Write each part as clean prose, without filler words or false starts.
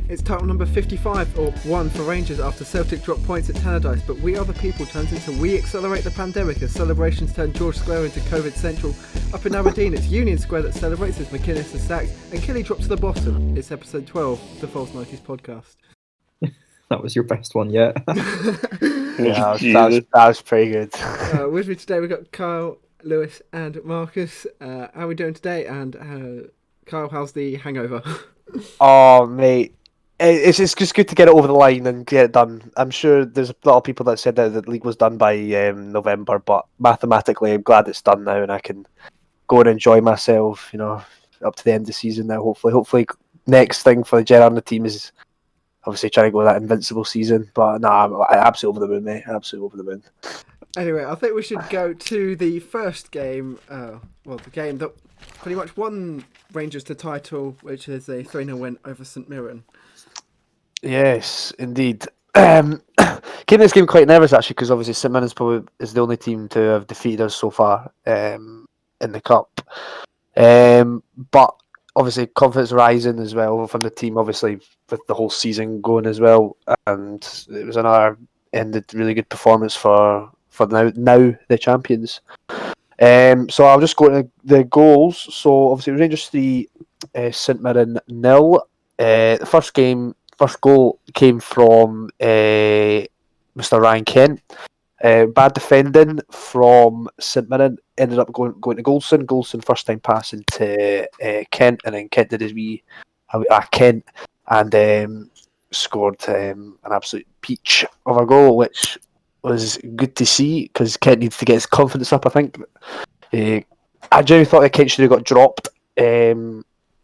It's title number 55, or 1 for Rangers after Celtic dropped points at Tannadice, but We Are The People turns into We Accelerate the Pandemic as celebrations turn George Square into COVID Central. Up in Aberdeen, it's Union Square that celebrates as McInnes is sacked, and Killie drops to the bottom. It's episode 12, the False 90s podcast. That was your best one yet. Yeah, that was pretty good. With me today we've got Kyle, Lewis and Marcus. How are we doing today? And Kyle, how's the hangover? Oh, mate. It's just good to get it over the line and get it done. I'm sure there's a lot of people that said that the league was done by November, but mathematically I'm glad it's done now and I can go and enjoy myself, up to the end of the season now, hopefully next thing for Gerard and the team is obviously trying to go that invincible season. But I'm absolutely over the moon, mate. Absolutely over the moon. Anyway, I think we should go to the first game, the game that pretty much won Rangers the title, which is a 3-0 win over St Mirren. Yes, indeed. Came in this game quite nervous, actually, because obviously St Mirren probably is the only team to have defeated us so far in the Cup. But obviously confidence rising as well from the team, obviously, with the whole season going as well. And it was another ended really good performance for now the champions. So I'll just go to the goals. So obviously Rangers 3, St Mirren 0. The first goal came from Mr. Ryan Kent. Bad defending from St Mirren, ended up going to Goldson. Goldson first time passing to Kent, and then Kent did his Kent and scored an absolute peach of a goal, which was good to see because Kent needs to get his confidence up, I think. I genuinely thought that Kent should have got dropped.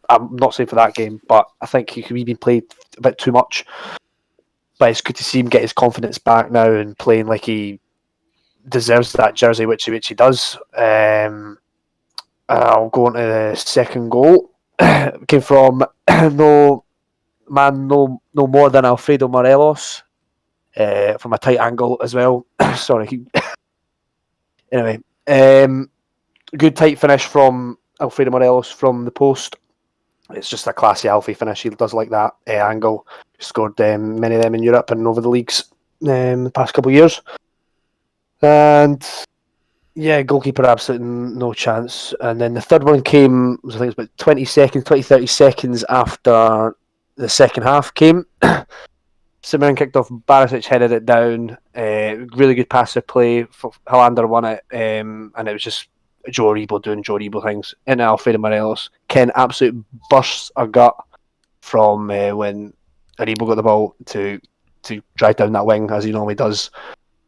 I'm not saying for that game, but I think he could have been played a bit too much. But it's good to see him get his confidence back now and playing like he deserves that jersey, which he does. I'll go on to the second goal. Came from no more than Alfredo Morelos. From a tight angle as well. Sorry. Anyway, good tight finish from Alfredo Morelos from the post. It's just a classy Alfie finish. He does like that angle. Scored many of them in Europe and over the leagues the past couple of years. And yeah, goalkeeper absolutely no chance. And then the third one came, I think it was about 30 seconds after the second half came. St Mirren kicked off, Barisic headed it down, really good passive play, Hollander won it, and it was just Joe Aribo doing Joe Aribo things, into Alfredo Morelos. Ken absolutely bursts a gut from when Aribo got the ball to drive down that wing, as he normally does,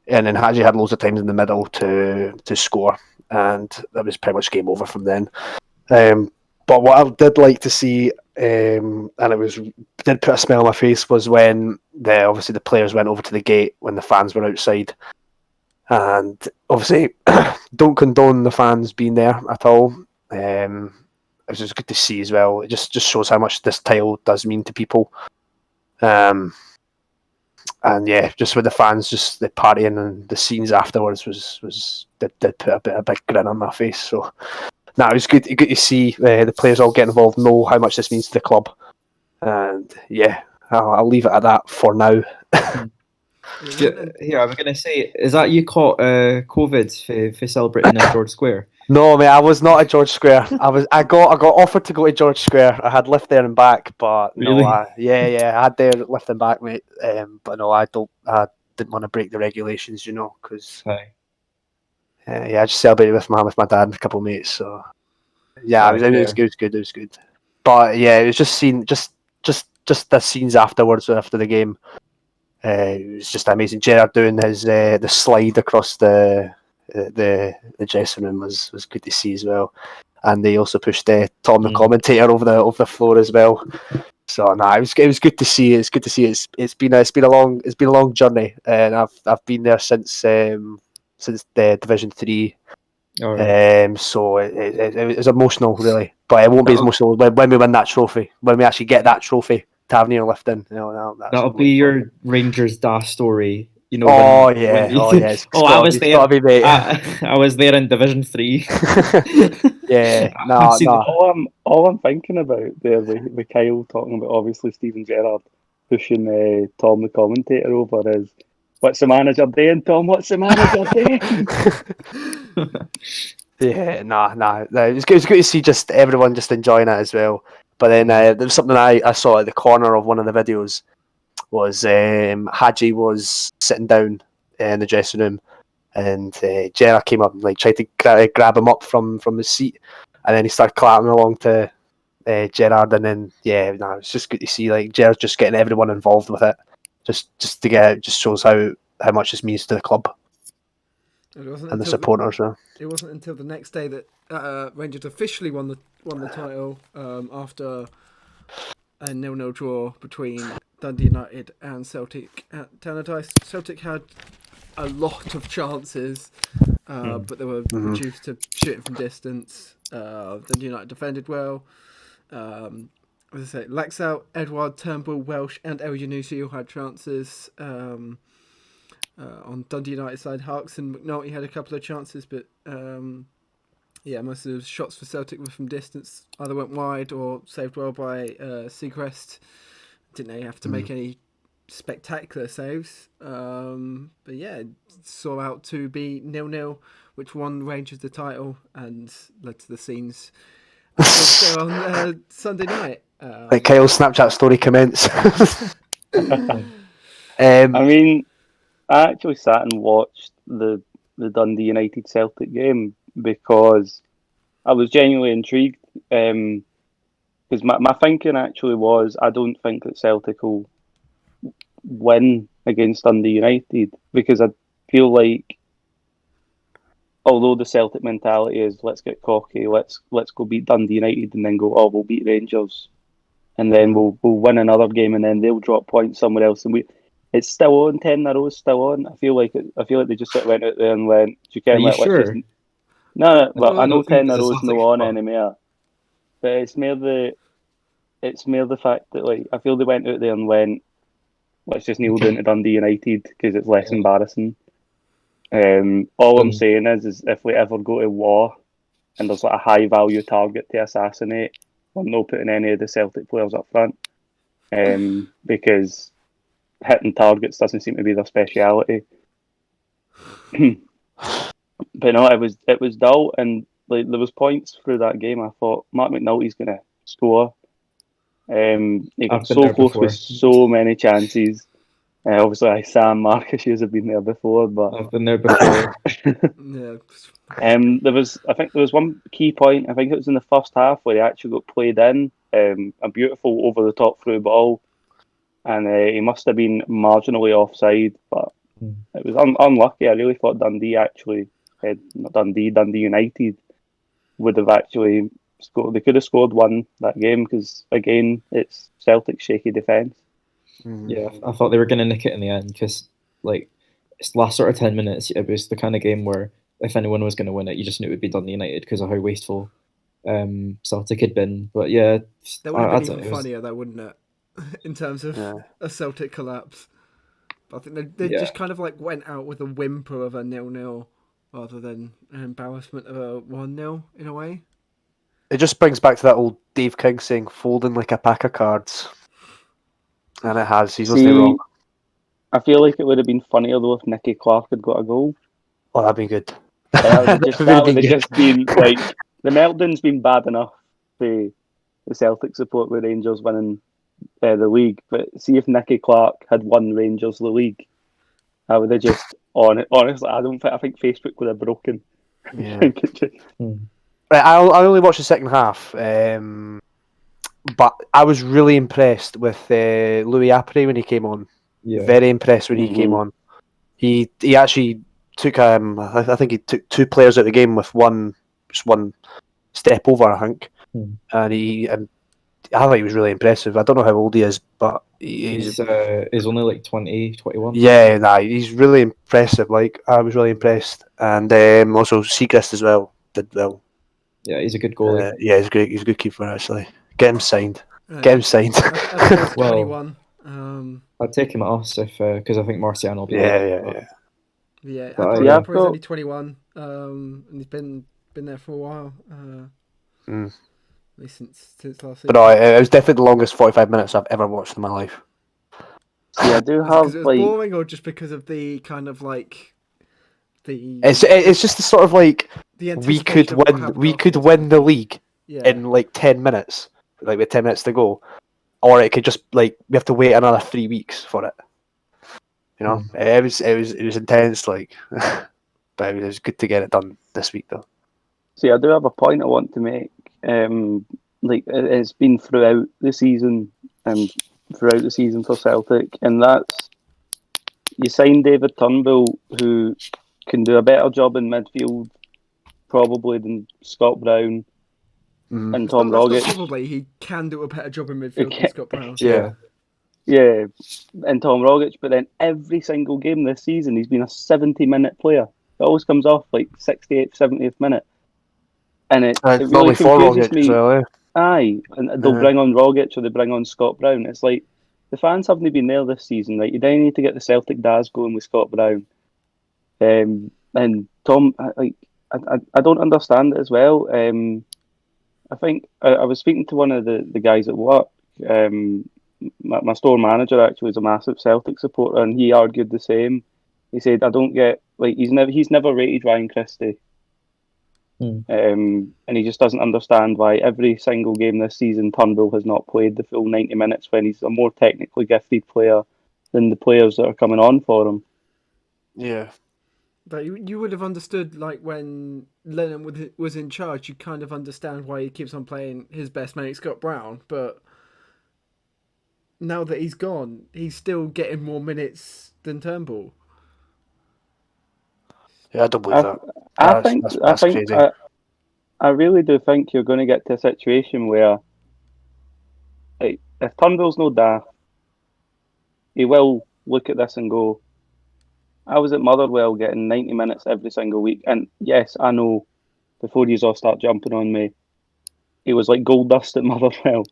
and then Hadji had loads of times in the middle to score, and that was pretty much game over from then. But what I did like to see, and it did put a smile on my face, was when obviously the players went over to the gate when the fans were outside, and obviously don't condone the fans being there at all. It was just good to see as well. It just shows how much this title does mean to people. And yeah, just with the fans, just the partying and the scenes afterwards did put a big grin on my face. So. No, it was good to see the players all get involved, know how much this means to the club. And yeah, I'll leave it at that for now. Yeah, I was going to say, is that you caught COVID for celebrating at George Square? No, mate, I was not at George Square. I got offered to go to George Square. I had lift there and back, but really? No, I had there lift and back, mate. But no, I didn't want to break the regulations, because. I just celebrated with my dad and a couple of mates. So yeah, it was good. But yeah, it was just the scenes afterwards after the game. It was just amazing. Gerard doing his the slide across the dressing room was good to see as well. And they also pushed Tom the commentator over the floor as well. So it was good to see. It's good to see. It's been a long journey, and I've been there since the Division 3. Right. So it was emotional, really, but it won't be as emotional when we win that trophy. When we actually get that trophy, Tavernier lifting. That'll be your Rangers Da story. Yes. I was there. I was there in Division 3. Yeah, All I'm thinking about there with Kyle talking about obviously Steven Gerrard pushing Tom, the commentator, over is, "What's the manager doing, Tom? What's the manager doing?" Yeah, nah. It's good to see just everyone just enjoying it as well. But then there was something I saw at the corner of one of the videos was Hadji was sitting down in the dressing room, and Gerard came up and like tried to grab him up from his seat, and then he started clapping along to Gerard, and then it's just good to see like Gerard's just getting everyone involved with it, just to get it just shows how much this means to the club and the supporters. It wasn't until the next day that Rangers officially won the title after a 0-0 draw between Dundee United and Celtic at Tannadice. Celtic had a lot of chances, but they were reduced to shooting from distance. Dundee United defended well. As I say, Laxalt, Edouard, Turnbull, Welsh, and El Yunusi all had chances. On Dundee United side, Harkes and McNulty had a couple of chances, but most of the shots for Celtic were from distance, either went wide or saved well by Seacrest. Didn't they have to make any spectacular saves? But yeah, it saw out to be 0-0, which won Rangers the title and led to the scenes on Sunday night. Like Kyle's Snapchat story comments. I mean, I actually sat and watched the Dundee United Celtic game because I was genuinely intrigued. Because my thinking actually was, I don't think that Celtic will win against Dundee United, because I feel like, although the Celtic mentality is let's get cocky, let's go beat Dundee United and then go, we'll beat Rangers, and then we'll win another game, and then they'll drop points somewhere else, and it's still on. 10 in a row is still on. I feel like they just sort of went out there and went, "Do you care?" Are you sure? No. Well, I know 10 in a row is no on anymore, but it's more the fact that, like, I feel they went out there and went, "Let's just kneel down to Dundee United because it's less embarrassing." All I'm saying is if we ever go to war and there's like a high value target to assassinate, we're not putting any of the Celtic players up front, because hitting targets doesn't seem to be their speciality. But no, it was dull, and like there was points through that game. I thought Mark McNulty's going to score. He got so close with so many chances. Obviously, Sam, Marcus, you have been there before, but I've been there before. I think there was one key point. I think it was in the first half where he actually got played in, a beautiful over the top through ball, and he must have been marginally offside, but it was unlucky. I really thought Dundee United would have actually scored. They could have scored one that game, because again, it's Celtic's shaky defence. Yeah, I thought they were going to nick it in the end, because like it's the last sort of 10 minutes. It was the kind of game where if anyone was going to win it, you just knew it would be Dundee United because of how wasteful Celtic had been. But yeah, that would have been even funnier, though, wouldn't it? In terms of a Celtic collapse. But I think they just kind of like went out with a whimper of a 0-0 rather than an embarrassment of a 1-0 in a way. It just brings back to that old Dave King saying, "Folding like a pack of cards." And it has. He wasn't wrong. I feel like it would have been funnier though if Nicky Clark had got a goal. Oh, that'd be good. That would have just been like, the meltdown's been bad enough for the Celtic support with Rangers winning the league, but see if Nicky Clark had won Rangers the league, I would have just honestly, I think Facebook would have broken. Yeah. Right, I only watched the second half, but I was really impressed with Louis Apre when he came on. Yeah. Very impressed when he came on. He actually took I think he took two players out of the game with one step over, I think, and I thought he was really impressive. I don't know how old he is, but he's only like 20, 21. Yeah, he's really impressive. Like, I was really impressed, and also Seacrest as well did well. Yeah, he's a good goalie. Yeah, he's great. He's a good keeper, actually. Get him signed. Get him signed. Well, 21. I'd take him at us because I think Marciano will be there. Yeah, Apre is only 21, and he's been there for a while. Since last season. But no, it was definitely the longest 45 minutes I've ever watched in my life. See, I do Was it because have it was like boring, or just because of the kind of like the It's just the sort of like the we could anticipation of what win. happened We after could win the Turnbull? league Yeah, in like 10 minutes, like with 10 minutes to go, or it could just like we have to wait another 3 weeks for it. You know, it was intense, like, but it was good to get it done this week though. See, I do have a point I want to make. Like it's been throughout the season and throughout the season for Celtic, and that's you signed David Turnbull, who can do a better job in midfield probably than Scott Brown and that's Tom not Rogic. probably. He can do a better job in midfield than Scott Brown. Yeah. Yeah, and Tom Rogic, but then every single game this season, he's been a 70-minute player. It always comes off like 68th, 70th minute. And it really Normally for confuses Rogic as me. well. Eh? Aye, and they'll Yeah. bring on Rogic or they bring on Scott Brown. It's like the fans haven't been there this season. Like you then need to get the Celtic Daz going with Scott Brown. And Tom, I don't understand it as well. I think I was speaking to one of the guys at work. My store manager actually is a massive Celtic supporter, and he argued the same. He said, "I don't get like he's never rated Ryan Christie." And he just doesn't understand why every single game this season Turnbull has not played the full 90 minutes when he's a more technically gifted player than the players that are coming on for him. Yeah. But you would have understood, like, when Lennon was in charge, you kind of understand why he keeps on playing his best mate, Scott Brown. But now that he's gone, he's still getting more minutes than Turnbull. Yeah, I don't believe that. I That's think crazy. I really do think you're going to get to a situation where, like, if Turnbull's no daft, he will look at this and go, I was at Motherwell getting 90 minutes every single week. And yes, I know before you all start jumping on me, he was like gold dust at Motherwell.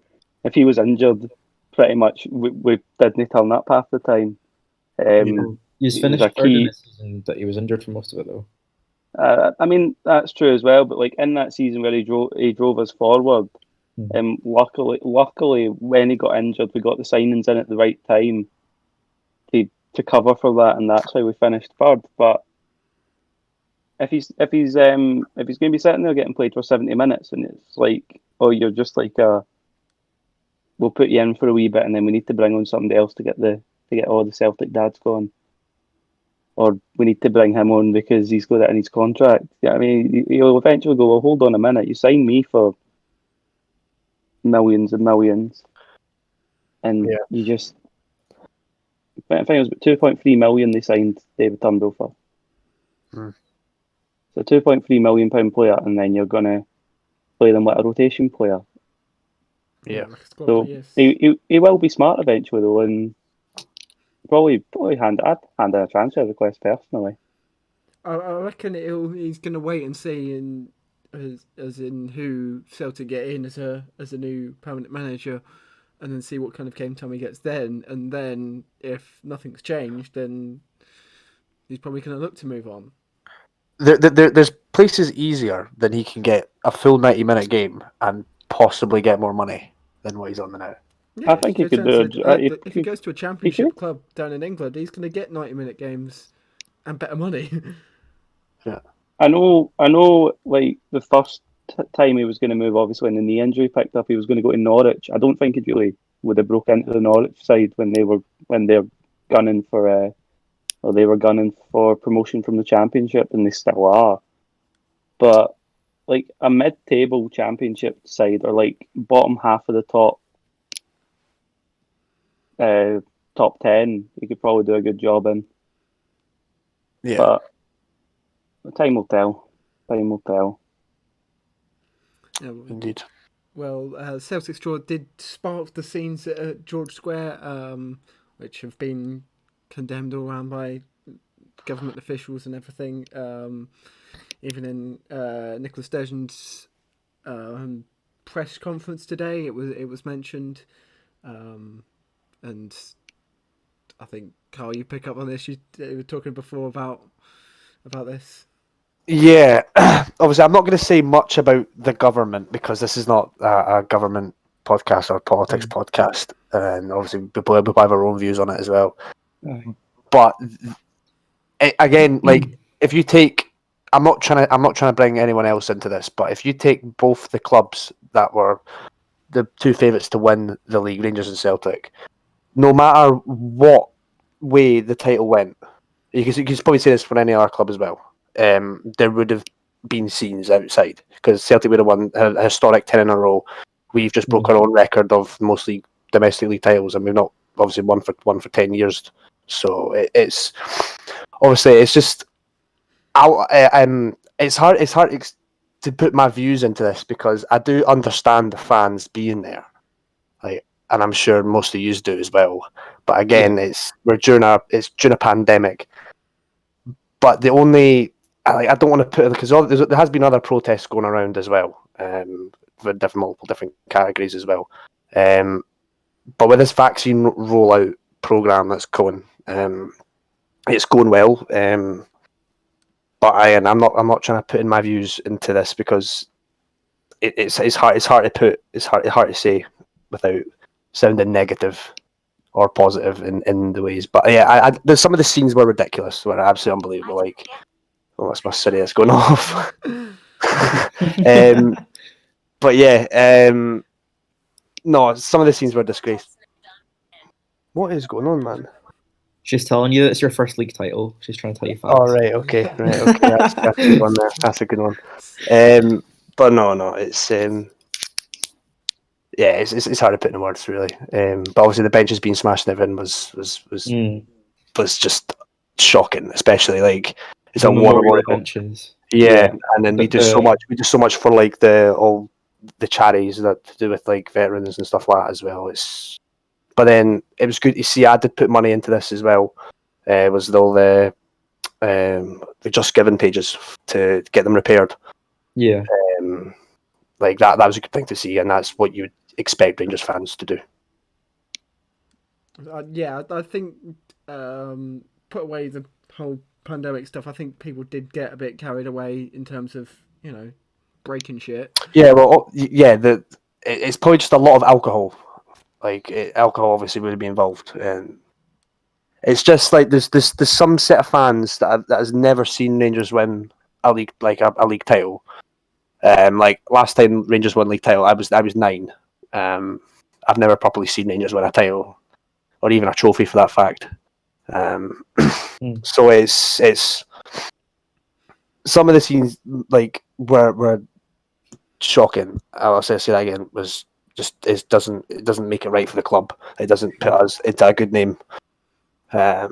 If he was injured, pretty much we didn't turn up half the time. He's he finished was a third in key. this season, but he was injured for most of it though. I mean, that's true as well. But like in that season where he drove us forward, luckily when he got injured, we got the signings in at the right time to cover for that, and that's how we finished third. But if he's going to be sitting there getting played for 70 minutes, and it's like, oh, you're just like we'll put you in for a wee bit, and then we need to bring on somebody else to get all the Celtic dads going, or we need to bring him on because he's got it in his contract. Yeah, I mean, he'll eventually go, well, hold on a minute, you signed me for millions and millions, and you just. I think it was about 2.3 million they signed David Turnbull for. So £2.3 million player, and then you're gonna play them like a rotation player. Yeah. So he will be smart eventually though, and probably I'd hand in a transfer request personally. I reckon he's going to wait and see as in who Celtic get in as a new permanent manager, and then see what kind of game time he gets then, and then if nothing's changed, then he's probably going to look to move on. There's places easier than he can get a full 90-minute game and possibly get more money than what he's on the now. Yeah, I think he could do it. If he goes to a championship club down in England, he's going to get 90-minute games and better money. Yeah, I know. Like the first time he was going to move, obviously when the knee injury picked up, he was going to go to Norwich. I don't think he really would have broke into the Norwich side when they're gunning for or they were gunning for promotion from the Championship, and they still are. But like a mid-table Championship side, or like bottom half of the top 10, he could probably do a good job in. Yeah. But time will tell. Time will tell. Yeah, indeed. Well, Celtic Straw did spark the scenes at George Square, which have been condemned all around by government officials and everything. Even in Nicola Sturgeon's press conference today, it was mentioned, and I think Carl, you pick up on this. You were talking before about this. Yeah, obviously, I'm not going to say much about the government because this is not a government podcast or politics podcast, and obviously we have our own views on it as well. But again, like if you take, I'm not trying to bring anyone else into this, but if you take both the clubs that were the two favourites to win the league, Rangers and Celtic, no matter what way the title went, you can probably say this for any other club as well. There would have been scenes outside because Celtic would have won a historic 10 in a row. We've just broke our own record of mostly domestic league titles, and we've not obviously won for 10 years. So it's obviously it's just it's hard to put my views into this because I do understand the fans being there, like, and I'm sure most of you do as well. But again, it's during a pandemic. But the only I don't want to put it because there has been other protests going around as well, for multiple different categories as well. But with this vaccine rollout program that's going, it's going well. But I'm not trying to put in my views into this because it's hard to say without sounding negative or positive in the ways. But yeah, there's some of the scenes were ridiculous, were absolutely unbelievable. Like, oh, that's my city that's going off. But yeah, no, some of the scenes were disgraced. What is going on, man? She's telling you that it's your first league title. She's trying to tell you facts. Oh, right, okay. That's a good one there. That's a good one. But no, it's it's hard to put in words, really. But obviously the benches being smashed and everything was just shocking, especially like it's a one benches. Yeah, and then we do so much for like all the charities that to do with like veterans and stuff like that as well. But then it was good to see. I did put money into this as well. Was all the Just Giving pages to get them repaired. Yeah, like that was a good thing to see, and that's what you would expect Rangers fans to do. I think put away the whole pandemic stuff. I think people did get a bit carried away in terms of breaking shit. Yeah, well, it's probably just a lot of alcohol. Like alcohol obviously would be involved, and it's just like there's some set of fans that has never seen Rangers win a league title. Like last time Rangers won league title, I was 9. I've never properly seen Rangers win a title, or even a trophy for that fact. So it's some of the scenes like were shocking. I'll say that again. Was just it doesn't make it right for the club. It doesn't put us into a good name. But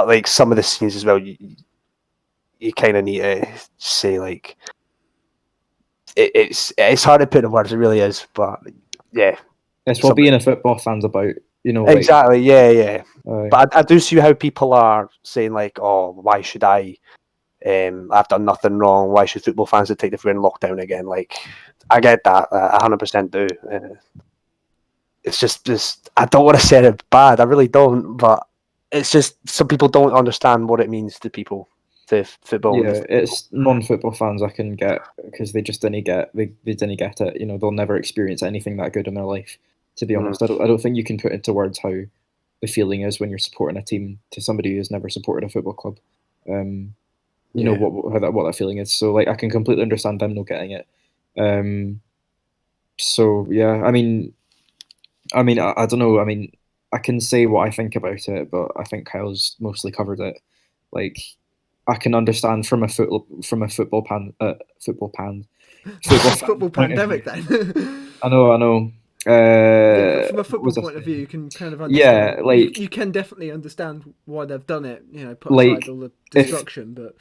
like some of the scenes as well, you kind of need to say like it's hard to put in words. It really is, but yeah, it's what being a football fan's about. Exactly. Yeah. But I do see how people are saying like, oh, why should I? I've done nothing wrong. Why should football fans take if we're in lockdown again? Like, I get that. I 100% do. It's just I don't want to say it bad. I really don't. But it's just some people don't understand what it means to people, to football. Yeah, it's non-football fans I can get because they just didn't get they didn't get it. They'll never experience anything that good in their life. To be honest, I don't think you can put into words how the feeling is when you're supporting a team to somebody who's never supported a football club. What that feeling is. So like I can completely understand them not getting it. So yeah, I mean, I don't know. I mean, I can say what I think about it, but I think Kyle's mostly covered it. Like I can understand from a football pandemic then. I know. From a football point of view, you can kind of understand. Yeah, like you can definitely understand why they've done it. Put aside all the destruction, but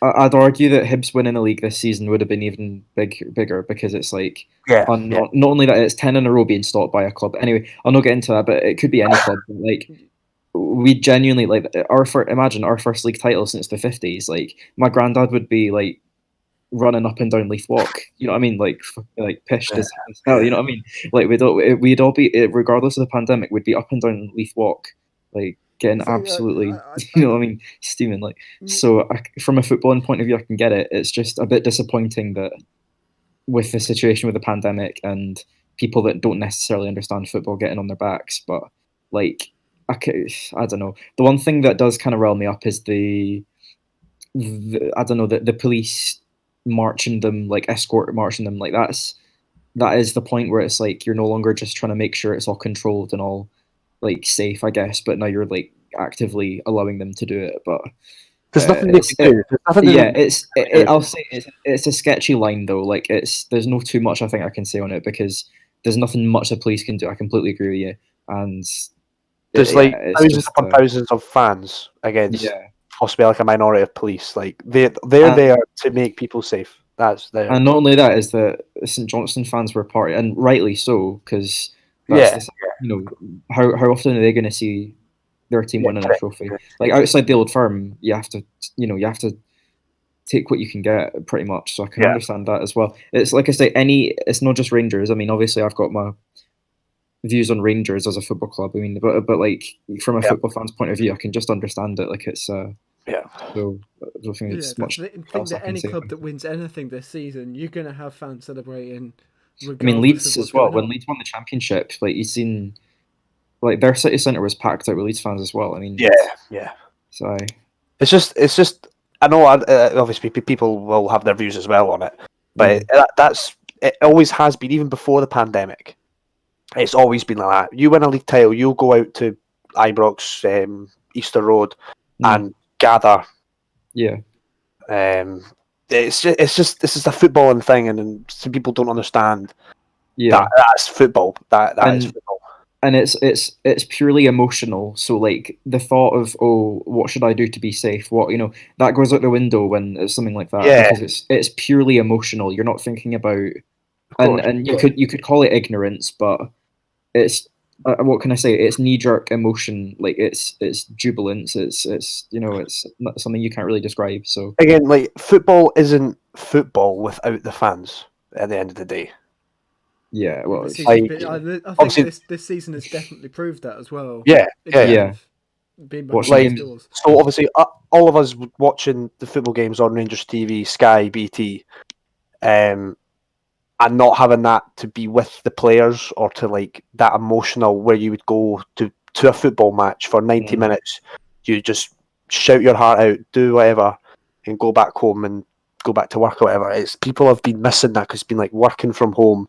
I'd argue that Hibs winning the league this season would have been even bigger because it's like not only that it's 10 in a row being stopped by a club. Anyway, I'll not get into that, but it could be any club. Like we genuinely imagine our first league title since the 50s. Like my granddad would be like running up and down Leith Walk, you know what I mean? Like pissed as hell, you know what I mean? Like we'd all be, regardless of the pandemic, we'd be up and down Leith Walk, like getting absolutely, you know what I mean, steaming. Like so, from a footballing point of view, I can get it. It's just a bit disappointing that with the situation with the pandemic and people that don't necessarily understand football getting on their backs. But like, I don't know. The one thing that does kind of rile me up is the I don't know, the police marching them, like escort marching them. Like that is the point where it's like you're no longer just trying to make sure it's all controlled and all like safe, I guess, but now you're like actively allowing them to do it. But There's nothing they can do. There's nothing I'll say it's a sketchy line though. Like there's no too much I think I can say on it because there's nothing much the police can do. I completely agree with you. And there's like thousands upon thousands of fans against possibly like a minority of police. Like they're there to make people safe. That's there. And not only that is that St Johnstone fans were part, and rightly so, because how often are they going to see their team winning a trophy? Like outside the Old Firm, you have to take what you can get pretty much. So I can understand that as well. It's like I say, it's not just Rangers. I mean, obviously I've got my views on Rangers as a football club. I mean, but like from a football fan's point of view, I can just understand it. Like it's So I don't think it's much. I think that any club that wins anything this season, you're going to have fans celebrating. I mean, Leeds as well. When Leeds won the championship, like you've seen, like their city centre was packed out with Leeds fans as well. I mean, So it's just. I know. Obviously, people will have their views as well on it, but it always has been, even before the pandemic. It's always been like that. You win a league title, you'll go out to Ibrox, Easter Road, and gather. Yeah. It's just this is a footballing thing, and some people don't understand. Yeah, that's football. That is football. And it's purely emotional. So like the thought of what should I do to be safe? What that goes out the window when it's something like that. Yeah. Because it's purely emotional. You're not thinking about, and you could call it ignorance, but it's what can I say? It's knee jerk emotion. Like it's jubilance. It's not something you can't really describe. So again, like football isn't football without the fans. At the end of the day. Yeah, well, I think this season has definitely proved that as well. Yeah. So obviously, all of us watching the football games on Rangers TV, Sky, BT, and not having that to be with the players or to like that emotional where you would go to a football match for 90 minutes, you just shout your heart out, do whatever, and go back home and go back to work or whatever. It's people have been missing that because it's been like working from home.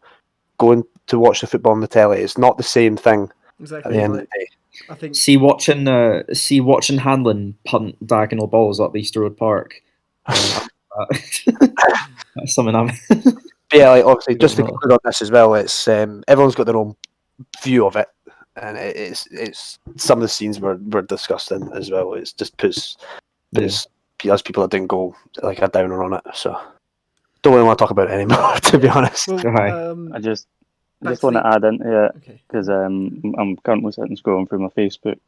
Going to watch the football on the telly, it's not the same thing. Exactly. At the end of the day, I think. See watching Hanlon punt diagonal balls up Easter Road Park. That's something I'm. Like obviously, just to conclude on this as well, it's everyone's got their own view of it, and it's some of the scenes were disgusting as well. It's just puts people that didn't go like a downer on it. So. Don't really want to talk about it anymore, to be honest. Well, I just want to add into it because I'm currently sitting scrolling through my Facebook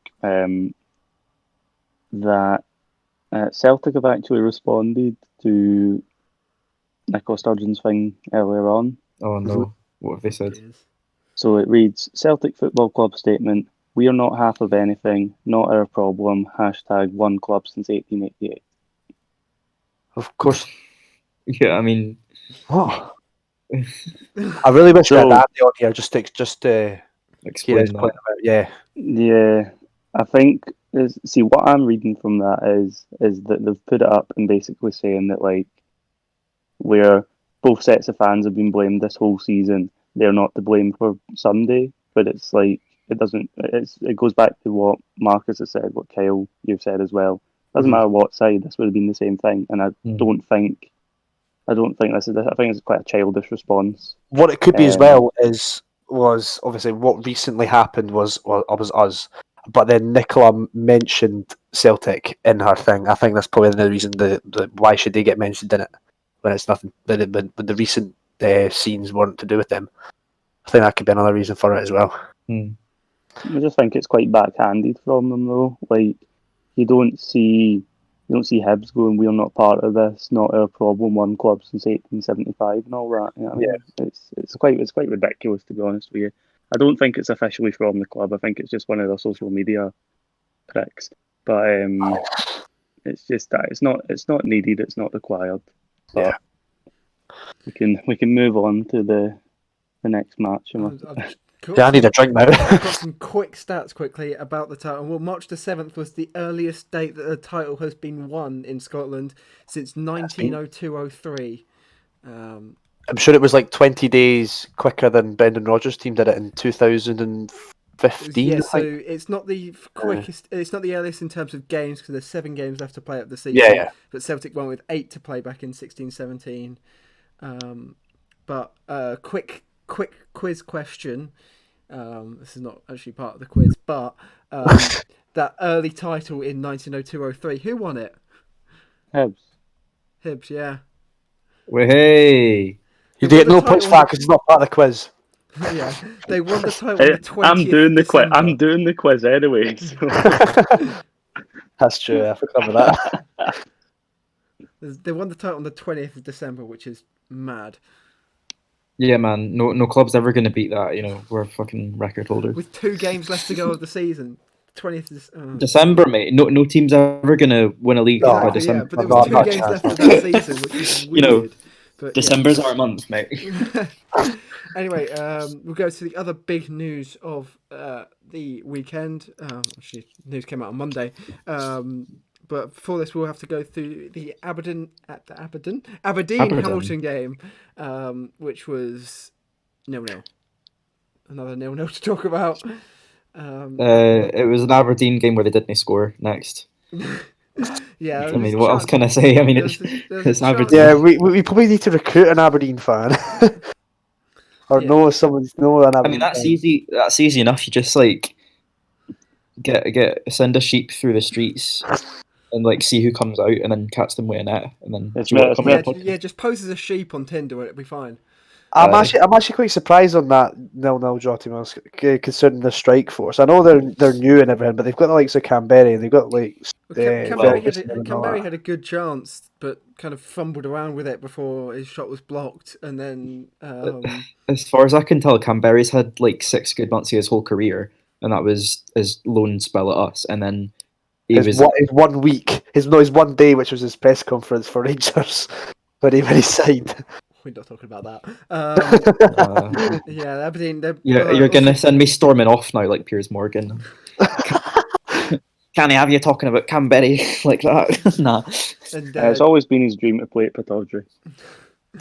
that Celtic have actually responded to Nicola Sturgeon's thing earlier on. Oh no, what have they said? So it reads, Celtic Football Club statement, we are not half of anything, not our problem, #1 club since 1888. Of course. Yeah, I mean, I really wish we had Andy on here just to explain that. Yeah, I think what I'm reading from that is that they've put it up and basically saying that like where both sets of fans have been blamed this whole season, they're not to blame for Sunday, but it's like it goes back to what Marcus has said, what Kyle you've said as well. Doesn't matter what side, this would have been the same thing, and I don't think this is. I think it's quite a childish response. What it could be as well was obviously what recently happened was us, but then Nicola mentioned Celtic in her thing. I think that's probably the reason. The why should they get mentioned in it when it's nothing? When the recent scenes weren't to do with them. I think that could be another reason for it as well. I just think it's quite backhanded from them though. Like you don't see Hibs going, we're not part of this, not our problem, one club since 1875 and all that. You know what I mean? It's quite ridiculous, to be honest with you. I don't think it's officially from the club. I think it's just one of their social media pricks. But it's just that it's not needed. It's not required. But we can move on to the the next match. Yeah, I need a drink now. I've got some quick stats quickly about the title. Well, March the 7th was the earliest date that the title has been won in Scotland since 1902-03. I'm sure it was like 20 days quicker than Brendan Rodgers' team did it in 2015. Yeah, I so think. it's not the quickest. It's not the earliest in terms of games because there's 7 games left to play up the season. Yeah. But Celtic won with 8 to play back in 16-17. But quick quiz question. This is not actually part of the quiz, but that early title in 1902-03, who won it? Hibs, yeah. Well, hey. You get no points for that because it's not part of the quiz. Yeah, they won the title on the 20th I'm doing the quiz. December. I'm doing the quiz anyway. So. That's true. I forgot about that. They won the title on the 20th of December, which is mad. Yeah, man. No club's ever going to beat that. You know, we're fucking record holders. With 2 games left to go of the season, 20th December, mate. No team's ever going to win a league by December. Yeah, but there was 2 games left of that season, which is weird. You know, but, December's our month, mate. Anyway, we'll go to the other big news of the weekend. Actually, news came out on Monday. But before this, we'll have to go through the Aberdeen Hamilton game, which was 0-0. Another 0-0 to talk about. It was an Aberdeen game where they didn't score next. Yeah. I mean, what else can I say? I mean, it's Aberdeen. Yeah, we probably need to recruit an Aberdeen fan. Or know someone, know an Aberdeen. I mean, that's easy. That's easy enough. You just like send a sheep through the streets and like see who comes out, and then catch them with a net, and then just pose as a sheep on Tinder, it'll be fine. I'm actually quite surprised on that 0-0 draw, to be honest, considering the strike force. I know they're new and everything, but they've got the likes of Canberry, and they've got like. Canberry had a good chance, but kind of fumbled around with it before his shot was blocked, and then. As far as I can tell, Canberry's had like 6 good months of his whole career, and that was his lone spell at us, and then. His 1 week, his one day, which was his press conference for Rangers, when he signed. We're not talking about that. Yeah, Aberdeen. You're gonna send me storming off now, like Piers Morgan. Can't have you talking about Canberry like that? Nah. And, it's always been his dream to play at Pittodrie.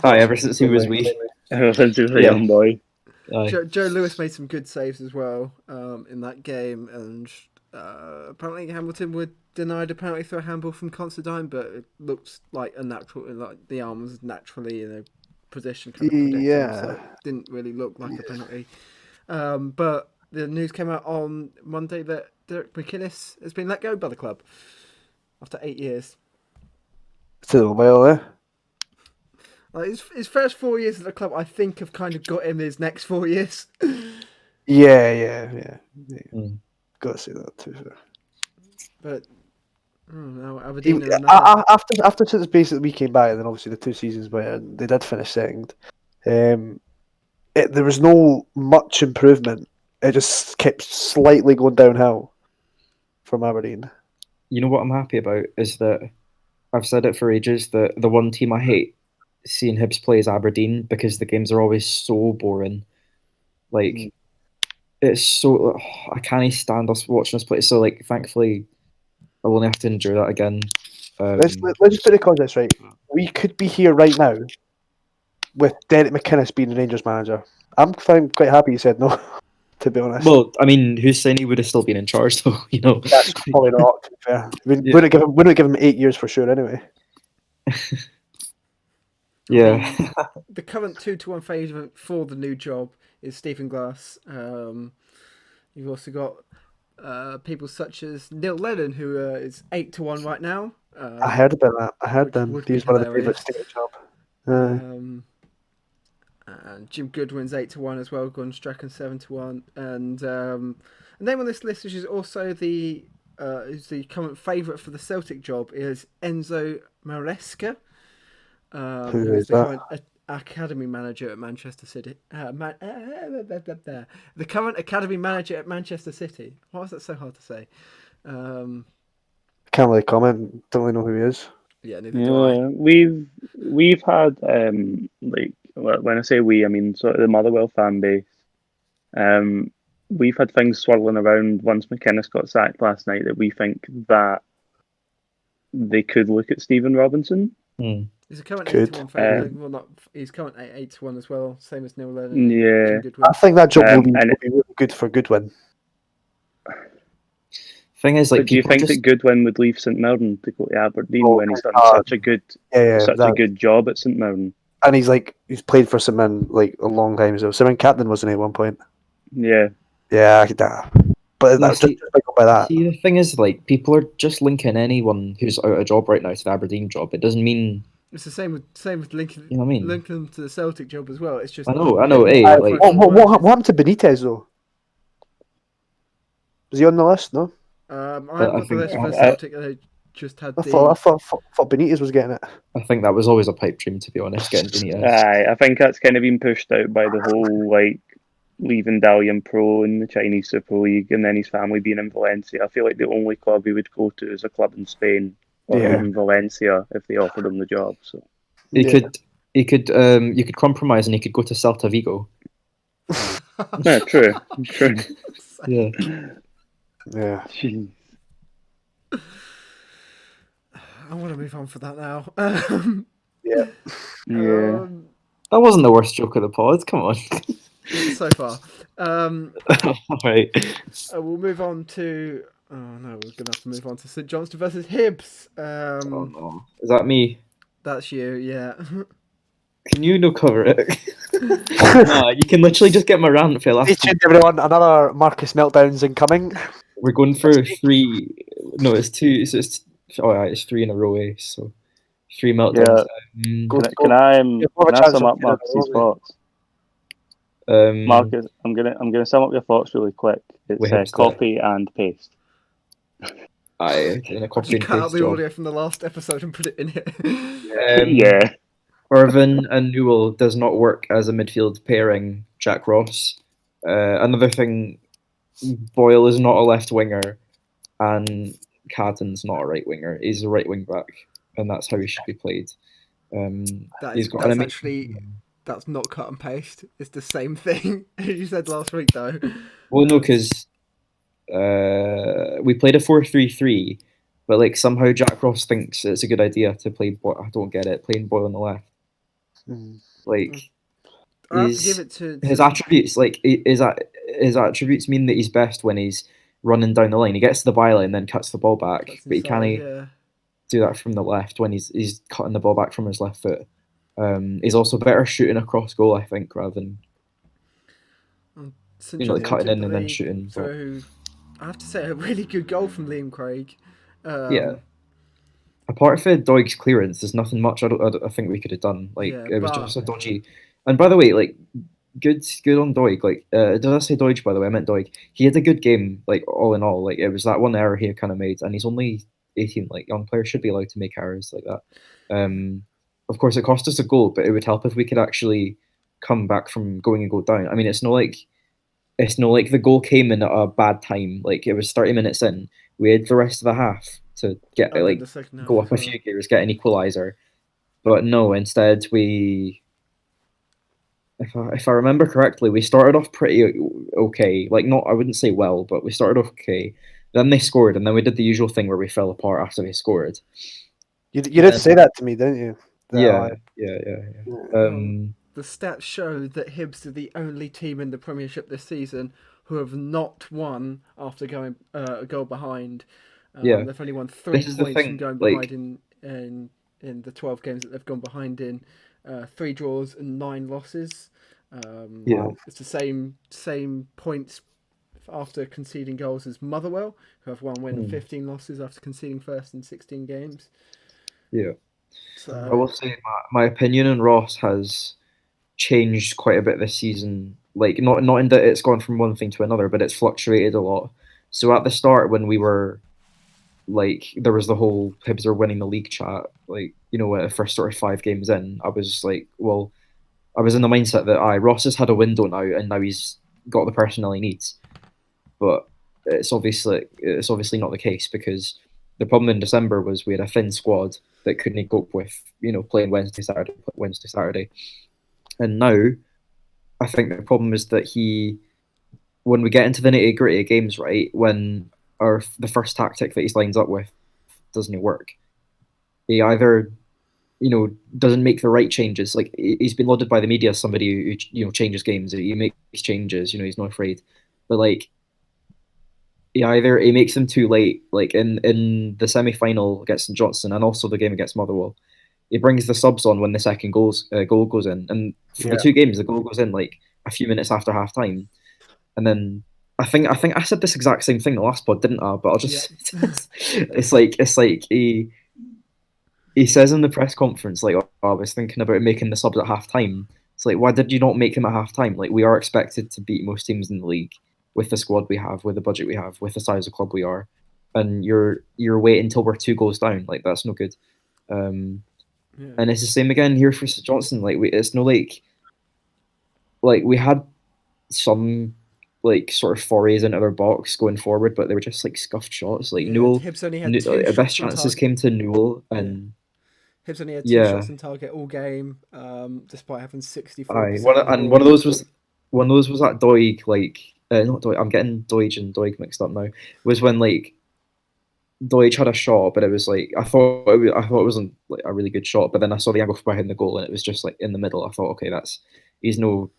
Ever since he was wee. Ever since he was a young boy. Joe Lewis made some good saves as well in that game, and apparently Hamilton were denied a penalty for a handball from Considine, but it looks like a natural, like the arm was naturally in a position kind of predicted, so it didn't really look like a penalty. But the news came out on Monday that Derek McInnes has been let go by the club after 8 years. It's a little while there. Like his first 4 years at the club, I think, have kind of got him his next 4 years. Yeah. Got to say that too. But no, Aberdeen. After since basically we came back, and then obviously the 2 seasons where they did finish second, there was no much improvement. It just kept slightly going downhill from Aberdeen. You know what I'm happy about is that I've said it for ages that the one team I hate seeing Hibs play is Aberdeen, because the games are always so boring. Like it's so I can't stand us watching us play. So like, thankfully, I won't have to endure that again. Let's just put the context right. We could be here right now with Derek McInnes being the Rangers manager. I'm quite happy you said no, to be honest. Well, I mean, who's saying he would have still been in charge, though? You know, that's probably not. To be fair, we wouldn't give him 8 years for sure, anyway. Yeah. The current 2-1 favourite for the new job is Stephen Glass. You've also got people such as Neil Lennon, who is 8-1 right now. I heard about that. I heard them. He's one of the favourites to get a job. And Jim Goodwin's 8-1 as well. Gordon Strachan 7-1, and name on this list, which is also the current favourite for the Celtic job, is Enzo Maresca, who is the current academy manager at Manchester City. The current academy manager at Manchester City. Why is that so hard to say? Can't really comment. Don't really know who he is. Yeah, neither do I. We've had like when I say we, I mean sort of the Motherwell fan base. We've had things swirling around once McInnes got sacked last night that we think that they could look at Stephen Robinson. He's a current Could. 8-1 favourite. Well, not. He's current 8-1 as well, same as Neil Lennon. Yeah. I think that job will be and really good for Goodwin. Thing is, like, But do you people think just that Goodwin would leave St Mirren to go to Aberdeen Oh, when he's done God. such a good that- good job at St Mirren? And he's played for St Mirren like a long time ago. St Mirren captain wasn't he at one point? Yeah. Yeah, I could that. But No, that's see- just like by that. see, the thing is, like, people are just linking anyone who's out of a job right now to the Aberdeen job. It doesn't mean, It's the same with linking, you know what I mean? linking them to the Celtic job as well. It's just I know, hey, Uh, like, what happened to Benitez though? Was he on the list? No, I I haven't got the think- list for I- Celtic. They just had I the. thought Benitez was getting it. I think that was always a pipe dream, to be honest, getting Benitez. Aye, I think that's kind of been pushed out by the whole like leaving Dalian Pro in the Chinese Super League and then his family being in Valencia. I feel like the only club he would go to is a club in Spain or Yeah. in Valencia if they offered him the job. So You could you could compromise and you could go to Celta Vigo. yeah, true. Yeah. Yeah. Jeez. I want to move on for that now. Yeah. Yeah. Um, That wasn't the worst joke of the pod. Come on. so far. Right. We'll move on to. Oh no, we're gonna have to move on to St Johnstone versus Hibs. Oh no. Is that me? That's you, yeah. Can you no cover it? Nah, you can literally just get my rant, Phil. Stay tuned, everyone. Another Marcus meltdowns incoming. We're going for three. No, it's two. It's three in a row. So 3 meltdowns. Can I You've got a chance sum of up getting it Marcus's wrong, thoughts? Um, Marcus, I'm gonna sum up your thoughts really quick. It's We have to- copy and paste. Aye, in a copy Just and cut out paste the job. audio from the last episode and put it in here. Yeah. Irvin and Newell does not work as a midfield pairing. Jack Ross. Another thing, Boyle is not a left winger, and Cadden's not a right winger. He's a right wing back, and that's how he should be played. He's got an That's not cut and paste. It's the same thing you said last week, though. Well, no, because we played a 4-3-3, but like somehow Jack Ross thinks it's a good idea to play. I don't get it. Playing Boyle on the left, like I have to give it to his attributes. Like his attributes mean that he's best when he's running down the line. He gets to the byline and then cuts the ball back, That's but he can't inside, do that from the left when he's cutting the ball back from his left foot. He's also better shooting across goal, I think, rather than St. like Johnstone cutting took in the and then lead shooting. But, through, I have to say, a really good goal from Liam Craig. yeah. Apart from Doig's clearance, there's nothing much I think we could have done. Like Yeah, it was but- just a dodgy. And by the way, like good on Doig. Like did I say Doig? By the way, I meant Doig. He had a good game. Like all in all, like it was that one error he kind of made, and he's only 18. Like young players should be allowed to make errors like that. Of course, it cost us a goal, but it would help if we could actually come back from going and go down. I mean, it's not like the goal came in at a bad time. Like it was 30 minutes in. We had the rest of the half to get And then like the second half go as up a well. few gears, get an equaliser. But no, instead we, if I remember correctly, we started off pretty okay. Like not, I wouldn't say well, but we started off okay. Then they scored, and then we did the usual thing where we fell apart after they scored. You did say that to me, didn't you? Yeah. The stats show that Hibs are the only team in the Premiership this season who have not won after going a goal behind. Yeah. They've only won 3 This is the points from thing, going like- behind in the 12 games that they've gone behind in. 3 draws and 9 losses. Yeah. It's the same points after conceding goals as Motherwell, who have 1 win and 15 losses after conceding first in 16 games. Yeah. So, I will say my opinion on Ross has changed quite a bit this season. Like not in that it's gone from one thing to another, but it's fluctuated a lot. So at the start, when we were like, there was the whole Hibs are winning the league chat. Like the first sort of 5 games in, I was like, well, I was in the mindset that Ross has had a window now, and now he's got the personnel he needs. But it's obviously not the case, because the problem in December was we had a thin squad that couldn't cope with playing Wednesday, Saturday, And now, I think the problem is that when we get into the nitty gritty of games, right, when the first tactic that he's lines up with doesn't work, he either doesn't make the right changes. Like, he's been lauded by the media as somebody who changes games. He makes changes. He's not afraid, but like, he makes them too late. Like in the semi final against St Johnstone and also the game against Motherwell, he brings the subs on when the second goal goes in, and for the two games the goal goes in like a few minutes after half time, and then I think I said this exact same thing the last pod, didn't I? But I'll just it's like he says in the press conference, like, oh, I was thinking about making the subs at half time. It's like, why did you not make them at half time? Like, we are expected to beat most teams in the league with the squad we have, with the budget we have, with the size of club we are, and you're waiting until we're 2 goals down. Like, that's no good. And it's the same again here for St Johnstone. Like, it's no like we had some like sort of forays into their box going forward, but they were just like scuffed shots. Like Newell, Hibs only had 2 best chances came to Newell, and Hibs only had 2 shots on target all game, despite having 64%. One of those was that Doig, like not Doig. I'm getting Doig and Doig mixed up now. Was when like Doig had a shot, but it was like I thought it wasn't like a really good shot, but then I saw the angle from behind the goal, and it was just like in the middle. I thought, okay, he's no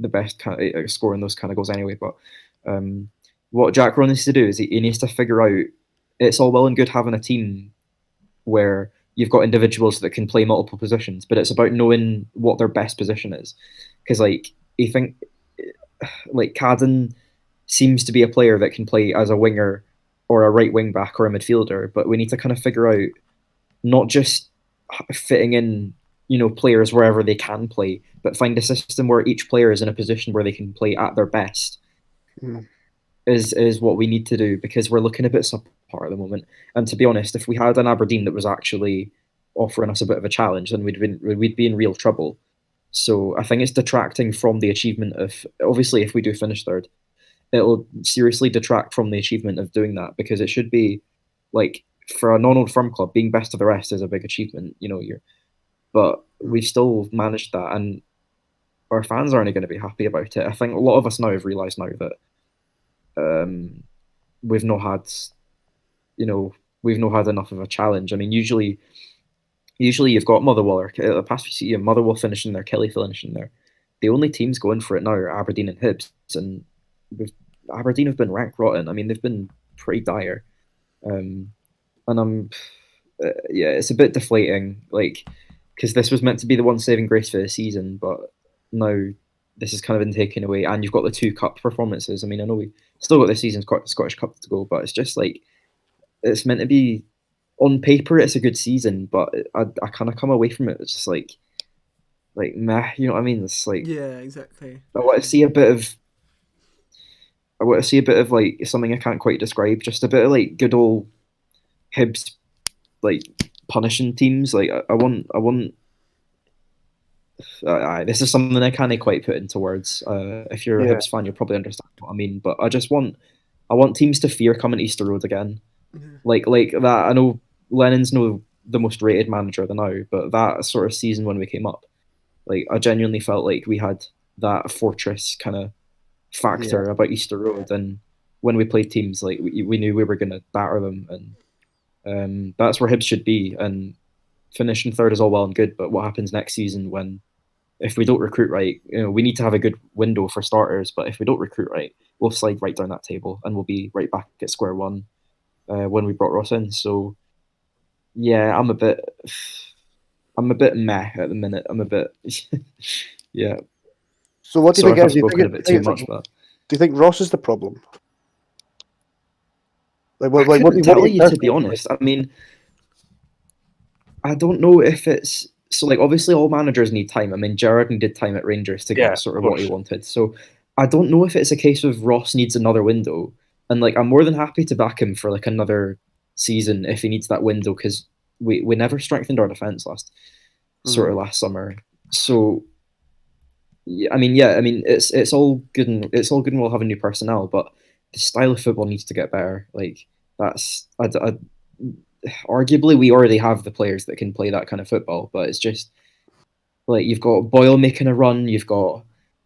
the best kind of scoring those kind of goals anyway. But what Jack Rowe needs to do is he needs to figure out. It's all well and good having a team where you've got individuals that can play multiple positions, but it's about knowing what their best position is. Because like you think, like Cadden seems to be a player that can play as a winger or a right wing back or a midfielder, but we need to kind of figure out not just fitting in, players wherever they can play, but find a system where each player is in a position where they can play at their best. Is what we need to do, because we're looking a bit subpar at the moment. And to be honest, if we had an Aberdeen that was actually offering us a bit of a challenge, then we'd be in real trouble. So I think it's detracting from the achievement of, obviously if we do finish third, it'll seriously detract from the achievement of doing that, because it should be like, for a non-Old Firm club, being best of the rest is a big achievement. But we've still managed that, and our fans aren't going to be happy about it. I think a lot of us now have realised now that we've not had enough of a challenge. I mean, usually you've got Motherwell, or the past few seasons, Motherwell finishing there, Killie finishing there. The only teams going for it now are Aberdeen and Hibs, and Aberdeen have been rank rotten. I mean, they've been pretty dire, and it's a bit deflating, like, because this was meant to be the one saving grace for the season, but now this has kind of been taken away, and you've got the 2 cup performances. I mean, I know we still got this season's Scottish Cup to go, but it's just like, it's meant to be, on paper it's a good season, but I kind of come away from it, it's just like meh, you know what I mean? It's like, yeah, exactly. I want to see a bit of like something I can't quite describe, just a bit of like good old Hibs, like punishing teams. Like I want this is something I can't quite put into words. If you're a Hibs fan, you'll probably understand what I mean. But I want teams to fear coming to Easter Road again. Like that. I know Lennon's no the most rated manager of the now, but that sort of season when we came up, like I genuinely felt like we had that fortress kind of factor about Easter Road, and when we played teams, like we knew we were going to batter them, and that's where Hibs should be. And finishing third is all well and good, but what happens next season if we don't recruit right? We need to have a good window for starters, but if we don't recruit right, we'll slide right down that table, and we'll be right back at square one when we brought Ross in. So yeah, I'm a bit meh at the minute. I'm a bit yeah. So what do you think? I've spoken a bit too much, but do you think Ross is the problem? Like, what tell you, to be honest. I mean, I don't know if it's so. Like, obviously, all managers need time. I mean, Gerrard needed time at Rangers to get sort of what he wanted. So I don't know if it's a case of Ross needs another window. And like, I'm more than happy to back him for like another season if he needs that window, because we never strengthened our defense last summer. So I mean, it's all good and we'll have a new personnel, but the style of football needs to get better. Like, that's arguably we already have the players that can play that kind of football, but it's just like you've got Boyle making a run, you've got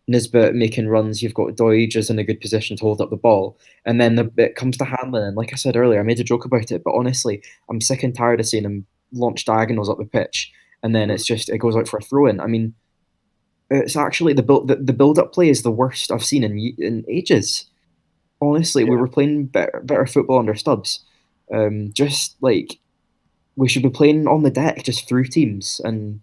Nisbet making runs, you've got Doige is in a good position to hold up the ball, and then it comes to Hanlon. And like I said earlier, I made a joke about it, but honestly, I'm sick and tired of seeing him launch diagonals up the pitch, and then it goes out for a throw in. I mean, it's actually the build up play is the worst I've seen in ages. Honestly, we were playing better football under Stubbs. Just like we should be playing on the deck, just through teams and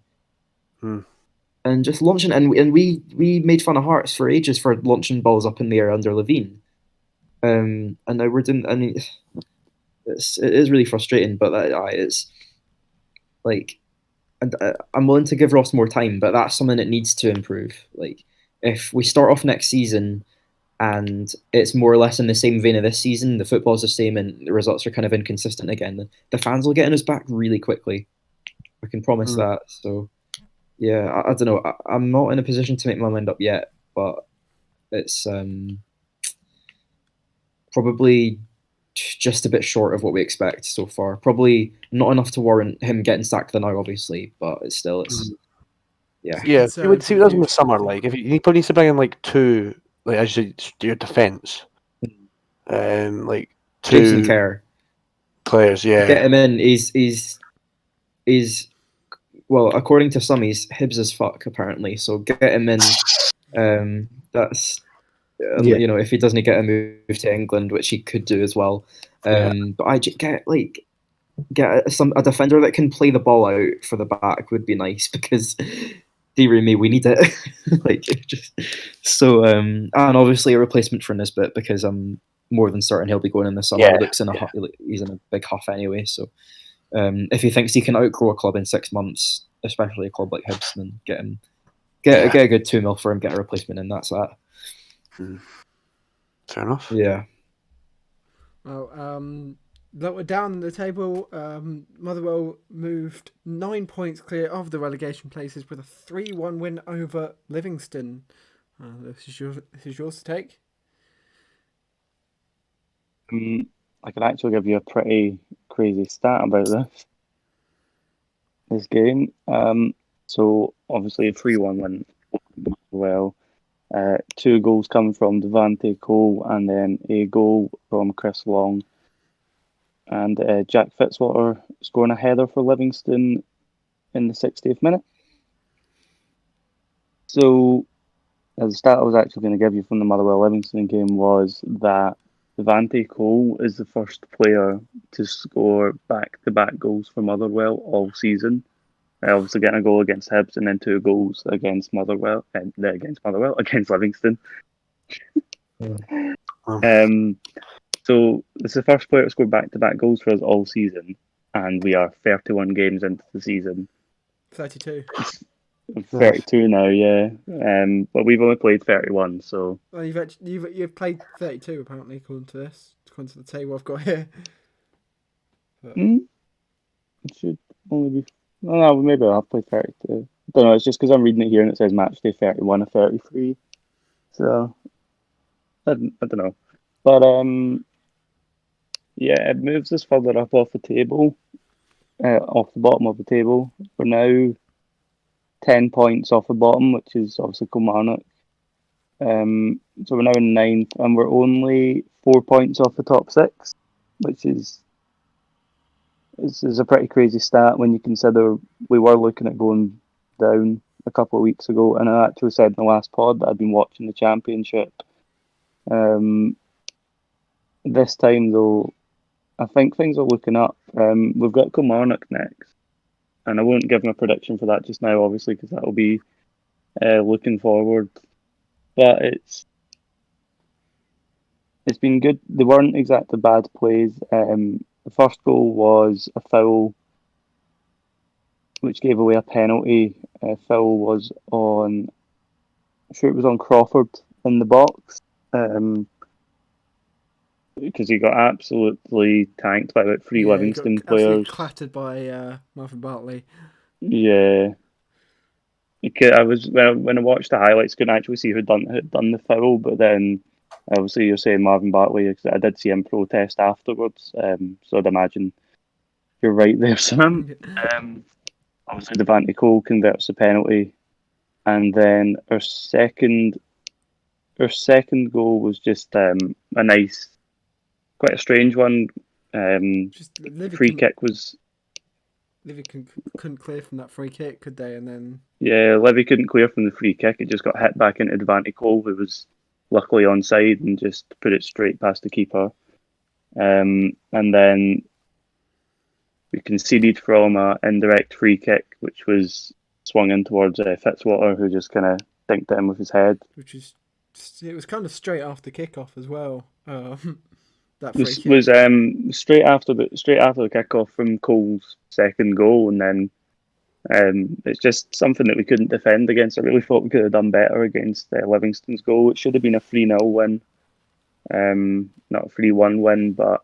just launching. And we made fun of Hearts for ages for launching balls up in the air under Levine. And now we're doing. I mean, it is really frustrating, but it's like, and I'm willing to give Ross more time, but that's something that needs to improve. Like, if we start off next season and it's more or less in the same vein of this season, the football's the same and the results are kind of inconsistent again, the fans will get in us back really quickly. I can promise that. So, yeah, I don't know. I'm not in a position to make my mind up yet, but it's probably just a bit short of what we expect so far. Probably not enough to warrant him getting sacked now, obviously, but it's yeah. Yeah, see what he does in the summer. Like, if he probably needs to bring in like two, like as your defence, like Jameson two Kerr players. Yeah, get him in. He's well, according to some, he's Hibs as fuck apparently. So get him in. That's you know, if he doesn't get a move to England, which he could do as well. But I just get a defender that can play the ball out for the back would be nice, because dearie me, we need it. Like, just so and obviously a replacement for Nisbet, because I'm more than certain he'll be going in the summer. He's in a big huff anyway. So if he thinks he can outgrow a club in 6 months, especially a club like Hibs, then get a good 2 mil for him, get a replacement, and that's that. Fair enough. Yeah. Well, lower down the table, Motherwell moved 9 points clear of the relegation places with a 3-1 win over Livingston. This is yours to take. I can actually give you a pretty crazy stat about this game. So obviously a 3-1 win. Well, 2 goals come from Devante Cole, and then a goal from Chris Long, and Jack Fitzwater scoring a header for Livingston in the 60th minute. So, the stat I was actually going to give you from the Motherwell Livingston game was that Devante Cole is the first player to score back-to-back goals for Motherwell all season. Obviously getting a goal against Hibs and then 2 goals against against Livingston. So it's the first player to score back-to-back goals for us all season, and we are 31 games into the season. 32. 32 now, yeah. But we've only played 31, so. Well, you've played 32 apparently, according to the table I've got here. It should only be. No, maybe I'll play 32. I don't know, it's just because I'm reading it here and it says match day 31 or 33. So, I don't know. But, yeah, it moves us further up off the table, off the bottom of the table. We're now 10 points off the bottom, which is obviously Kilmarnock. So we're now in 9th, and we're only 4 points off the top 6, which is a pretty crazy stat when you consider we were looking at going down a couple of weeks ago, and I actually said in the last pod that I'd been watching the Championship. This time though, I think things are looking up. We've got Kilmarnock next, and I won't give my prediction for that just now, obviously, because that will be looking forward. But it's been good. They weren't exactly bad plays. The first goal was a foul, which gave away a penalty. Foul was on, I'm sure it was on Crawford in the box, because he got absolutely tanked by about 3 Livingston he got players. Clattered by Marvin Bartley. Yeah. When I watched the highlights, couldn't actually see who done the foul, but then obviously you're saying Marvin Bartley, because I did see him protest afterwards. So I'd imagine you're right there, Sam. Obviously Devante Cole converts the penalty, and then our second goal was just a nice, quite a strange one. Just Livy Free kick was couldn't clear from that free kick, could they? And then Levy couldn't clear from the free kick. It just got hit back into Devante Cole, who was luckily onside and just put it straight past the keeper. And then we conceded from an indirect free kick, which was swung in towards Fitzwater, who just kind of dinked it in with his head. it was kind of straight after kickoff as well. That free This kick was straight after the kickoff from Cole's second goal, and then it's just something that we couldn't defend against. I really thought we could have done better against Livingston's goal. It should have been a 3-0 win, not a 3-1 win, but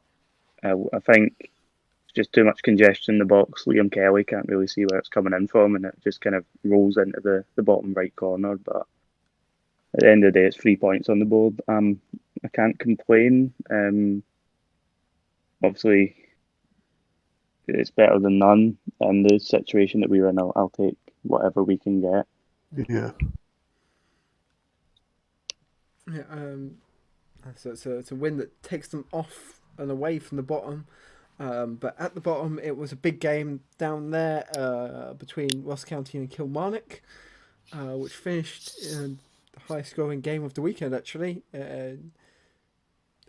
I think just too much congestion in the box. Liam Kelly can't really see where it's coming in from, and it just kind of rolls into the bottom right corner. But at the end of the day, it's 3 points on the board. I can't complain. Obviously, it's better than none. In the situation that we're in, I'll take whatever we can get. Yeah. Yeah, so it's a win that takes them off and away from the bottom. But at the bottom, it was a big game down there between Ross County and Kilmarnock, which finished in the highest scoring game of the weekend, actually.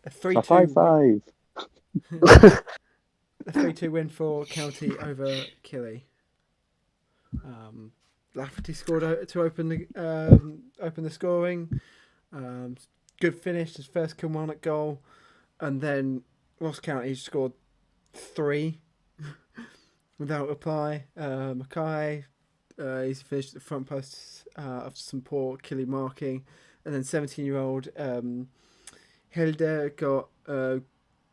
A 3-2 5-5. a 3-2 win for County over Killie. Lafferty scored to open the scoring. Good finish, his first Kilmarnock goal, and then Ross County scored 3 without reply. Mackay, he's finished at the front post after some poor Killie marking, and then 17-year-old Hilda got a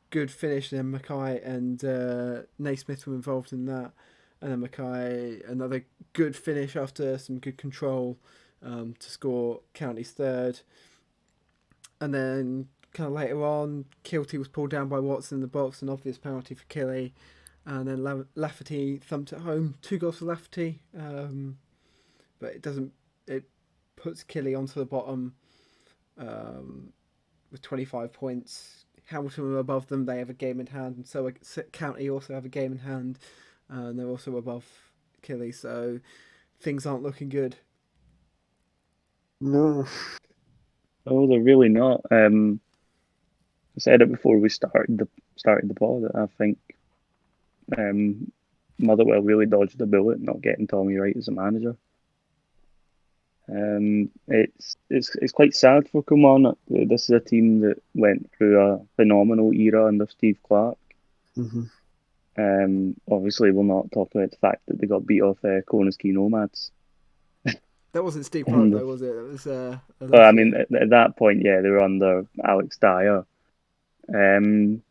good finish, and then Mackay and Naismith were involved in that, and then Mackay another good finish after some good control to score County's third. And then kind of later on, Kilty was pulled down by Watson in the box, an obvious penalty for Killie. And then Lafferty thumped it home, 2 goals for Lafferty. But it puts Killie onto the bottom with 25 points. Hamilton are above them, they have a game in hand, and so County also have a game in hand, and they're also above Killie, so things aren't looking good. No. Oh, they're really not. I said it before we started the pod. I think Motherwell really dodged the bullet not getting Tommy Wright as a manager. It's quite sad for Kilmarnock. This is a team that went through a phenomenal era under Steve Clark. Mm-hmm. Obviously, we'll not talk about the fact that they got beat off Cornerskey Nomads. That wasn't Steve Clark, though, was it? It was. Well, I mean, at that point, yeah, they were under Alex Dyer, who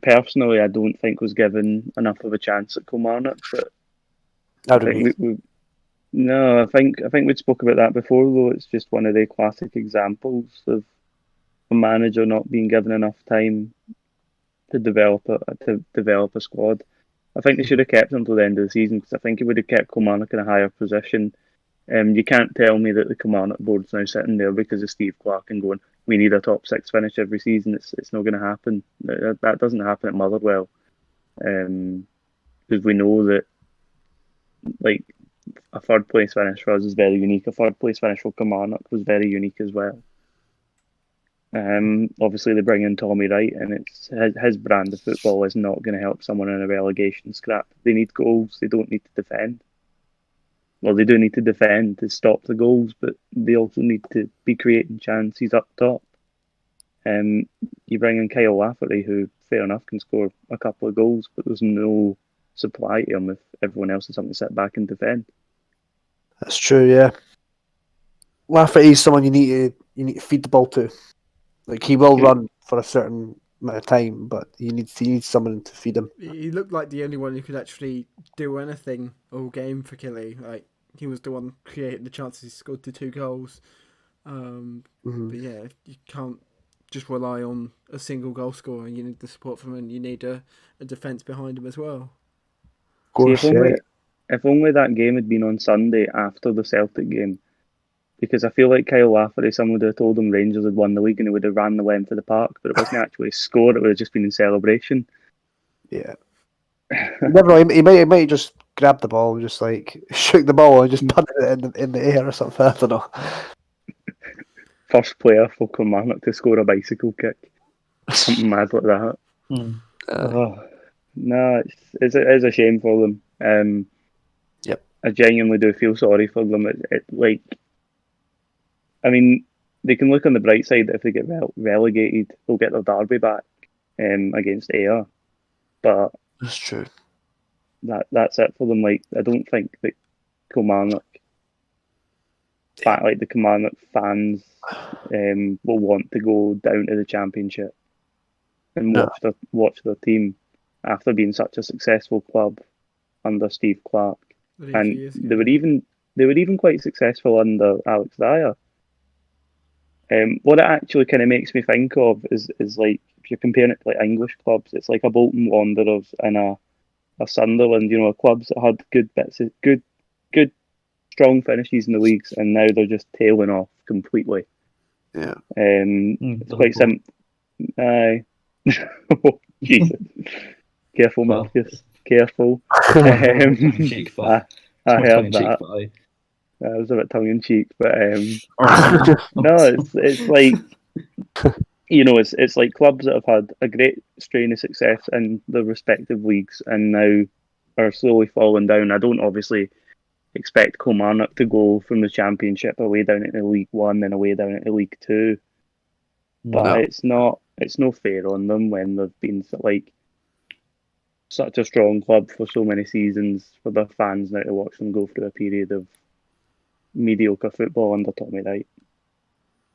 personally I don't think was given enough of a chance at Kilmarnock. But I think I think we'd spoke about that before, though. It's just one of the classic examples of a manager not being given enough time to develop a squad. I think they should have kept him until the end of the season, because I think he would have kept Kilmarnock in a higher position. You can't tell me that the Kilmarnock board's now sitting there because of Steve Clark and going, we need a top 6 finish every season. It's not going to happen. That doesn't happen at Motherwell, because we know that like a third place finish for us is very unique. A third place finish for Kilmarnock was very unique as well. Obviously they bring in Tommy Wright, and it's his brand of football is not going to help someone in a relegation scrap. They need goals. They don't need to defend. Well, they do need to defend to stop the goals, but they also need to be creating chances up top. You bring in Kyle Lafferty, who, fair enough, can score a couple of goals, but there's no supply to him if everyone else has something to sit back and defend. That's true, yeah. Lafferty is someone you need to feed the ball to. Like, he will run for a certain amount of time, but you need someone to feed him. He looked like the only one who could actually do anything all game for Killie. Like, he was the one creating the chances. He scored the 2 goals. But yeah, you can't just rely on a single goal scorer. You need the support from him, and you need a defence behind him as well. Of course, if only that game had been on Sunday after the Celtic game, because I feel like Kyle Lafferty, someone would have told him Rangers had won the league and he would have ran the length of the park, but it wasn't actually a score, it would have just been in celebration. Yeah. Never know, he might just grab the ball and just like shook the ball and just punt it in the air or something. I don't know. First player for Kilmarnock to score a bicycle kick. Something mad like that. No, it's a shame for them. Yep. I genuinely do feel sorry for them. I mean, they can look on the bright side that if they get relegated, they'll get their derby back against Ayr. But That's true. That's it for them. Like, I don't think that Kilmarnock, the Kilmarnock fans, will want to go down to the Championship and watch their team after being such a successful club under Steve Clarke, and they were even quite successful under Alex Dyer. What it actually kind of makes me think of is like, if you're comparing it to like English clubs, it's like a Bolton Wanderers and a Sunderland, clubs that had good strong finishes in the leagues, and now they're just tailing off completely. Yeah. It's quite simple. Aye. Oh, Jesus. Careful, Marcus. Careful. Cheek, I heard that. That was a bit tongue in cheek, but no, it's like it's like clubs that have had a great strain of success in their respective leagues and now are slowly falling down. I don't obviously expect Kilmarnock to go from the Championship away down into League One and away down into League Two, but it's no fair on them when they've been like such a strong club for so many seasons, for their fans now to watch them go through a period of mediocre football under Tommy Wright.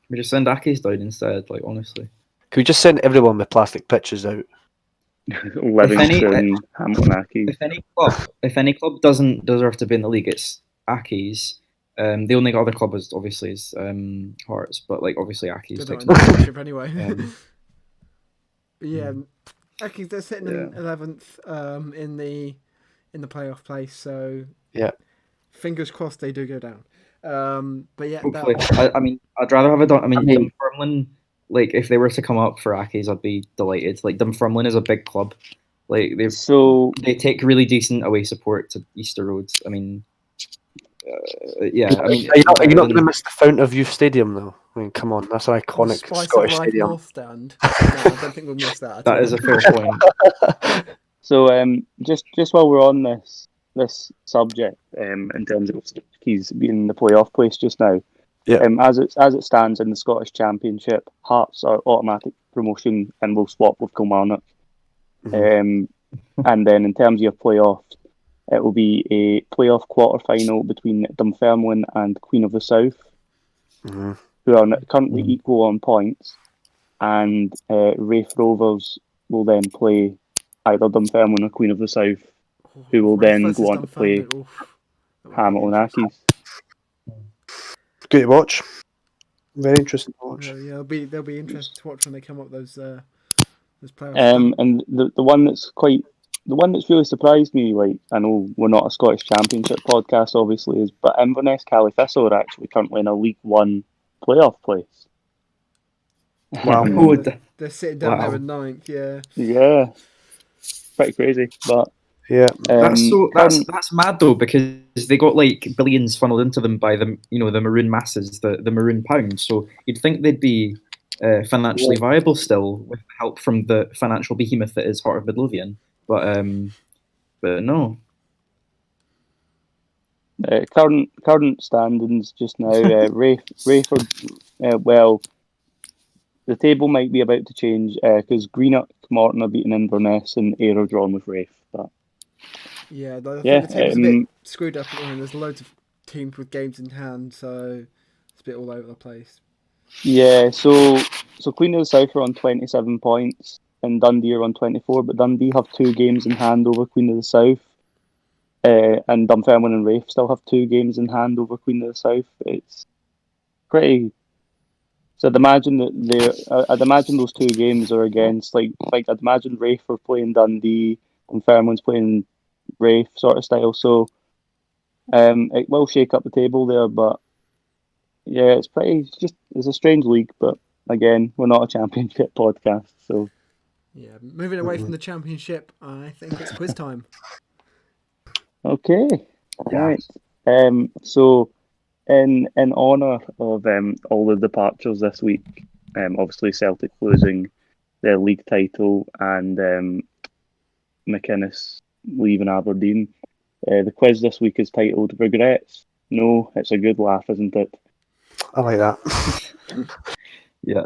We just send Aki's down instead, like, honestly. Can we just send everyone with plastic pitches out? Livingston, Hamilton Aki. If any club doesn't deserve to be in the league, it's Aki's. The only other club is Hearts, but like obviously Aki's. They're not in the championship anyway. Yeah, Aki's, they're sitting in 11th in the playoff place, so yeah, fingers crossed they do go down. But yeah, hopefully. I'd rather have it done. Dunfermline, like if they were to come up for Aki's, I'd be delighted. Like Dunfermline is a big club. Like they take really decent away support to Easter Road. I mean, are you not going to miss the Fount of Youth Stadium though? I mean, come on, that's an iconic Scottish stadium. North Stand. No, I don't think we'll miss that. That is a fair point. So just while we're on this subject, in terms of he's being in the playoff place just now. Yeah. As it stands in the Scottish Championship, Hearts are automatic promotion and will swap with Kilmarnock. And then in terms of your playoffs, it will be a playoff quarter final between Dunfermline and Queen of the South, who are currently equal on points, and Raith Rovers will then play either Dunfermline or Queen of the South, who will then go on to play Hamilton Accies. Good to watch. Very interesting to watch. Yeah, they'll be interesting to watch when they come up those playoffs. And the one that's really surprised me, like, I know we're not a Scottish Championship podcast, obviously, but Inverness Caley Thistle are actually currently in a League One playoff place. Wow. They're sitting down there in 9th, yeah. Yeah. Pretty crazy, but yeah. That's mad though, because they got like billions funneled into them by the the maroon masses, the maroon pound. So you'd think they'd be financially viable still with help from the financial behemoth that is Heart of Midlothian. But no. Current standings just now. Rayford. The table might be about to change because Greenock, Morton are beating Inverness, and Ayr are drawn with Raith. But I think the table's a bit screwed up. There's loads of teams with games in hand, so it's a bit all over the place. Yeah, so Queen of the South are on 27 points, and Dundee are on 24, but Dundee have 2 games in hand over Queen of the South. And Dunfermline and Raith still have 2 games in hand over Queen of the South. It's pretty. So I'd imagine those 2 games are against like I'd imagine Raith are playing Dundee, Dunfermline's playing Raith sort of style. So It will shake up the table there, but yeah, it's a strange league. But again, we're not a championship podcast, so Yeah, moving away from the championship, I think it's quiz time. okay, Yeah. right. So in honour of all the departures this week, obviously Celtic losing their league title and McInnes leaving Aberdeen. The quiz this week is titled "Regrets." No, it's a good laugh, isn't it? I like that. Yeah.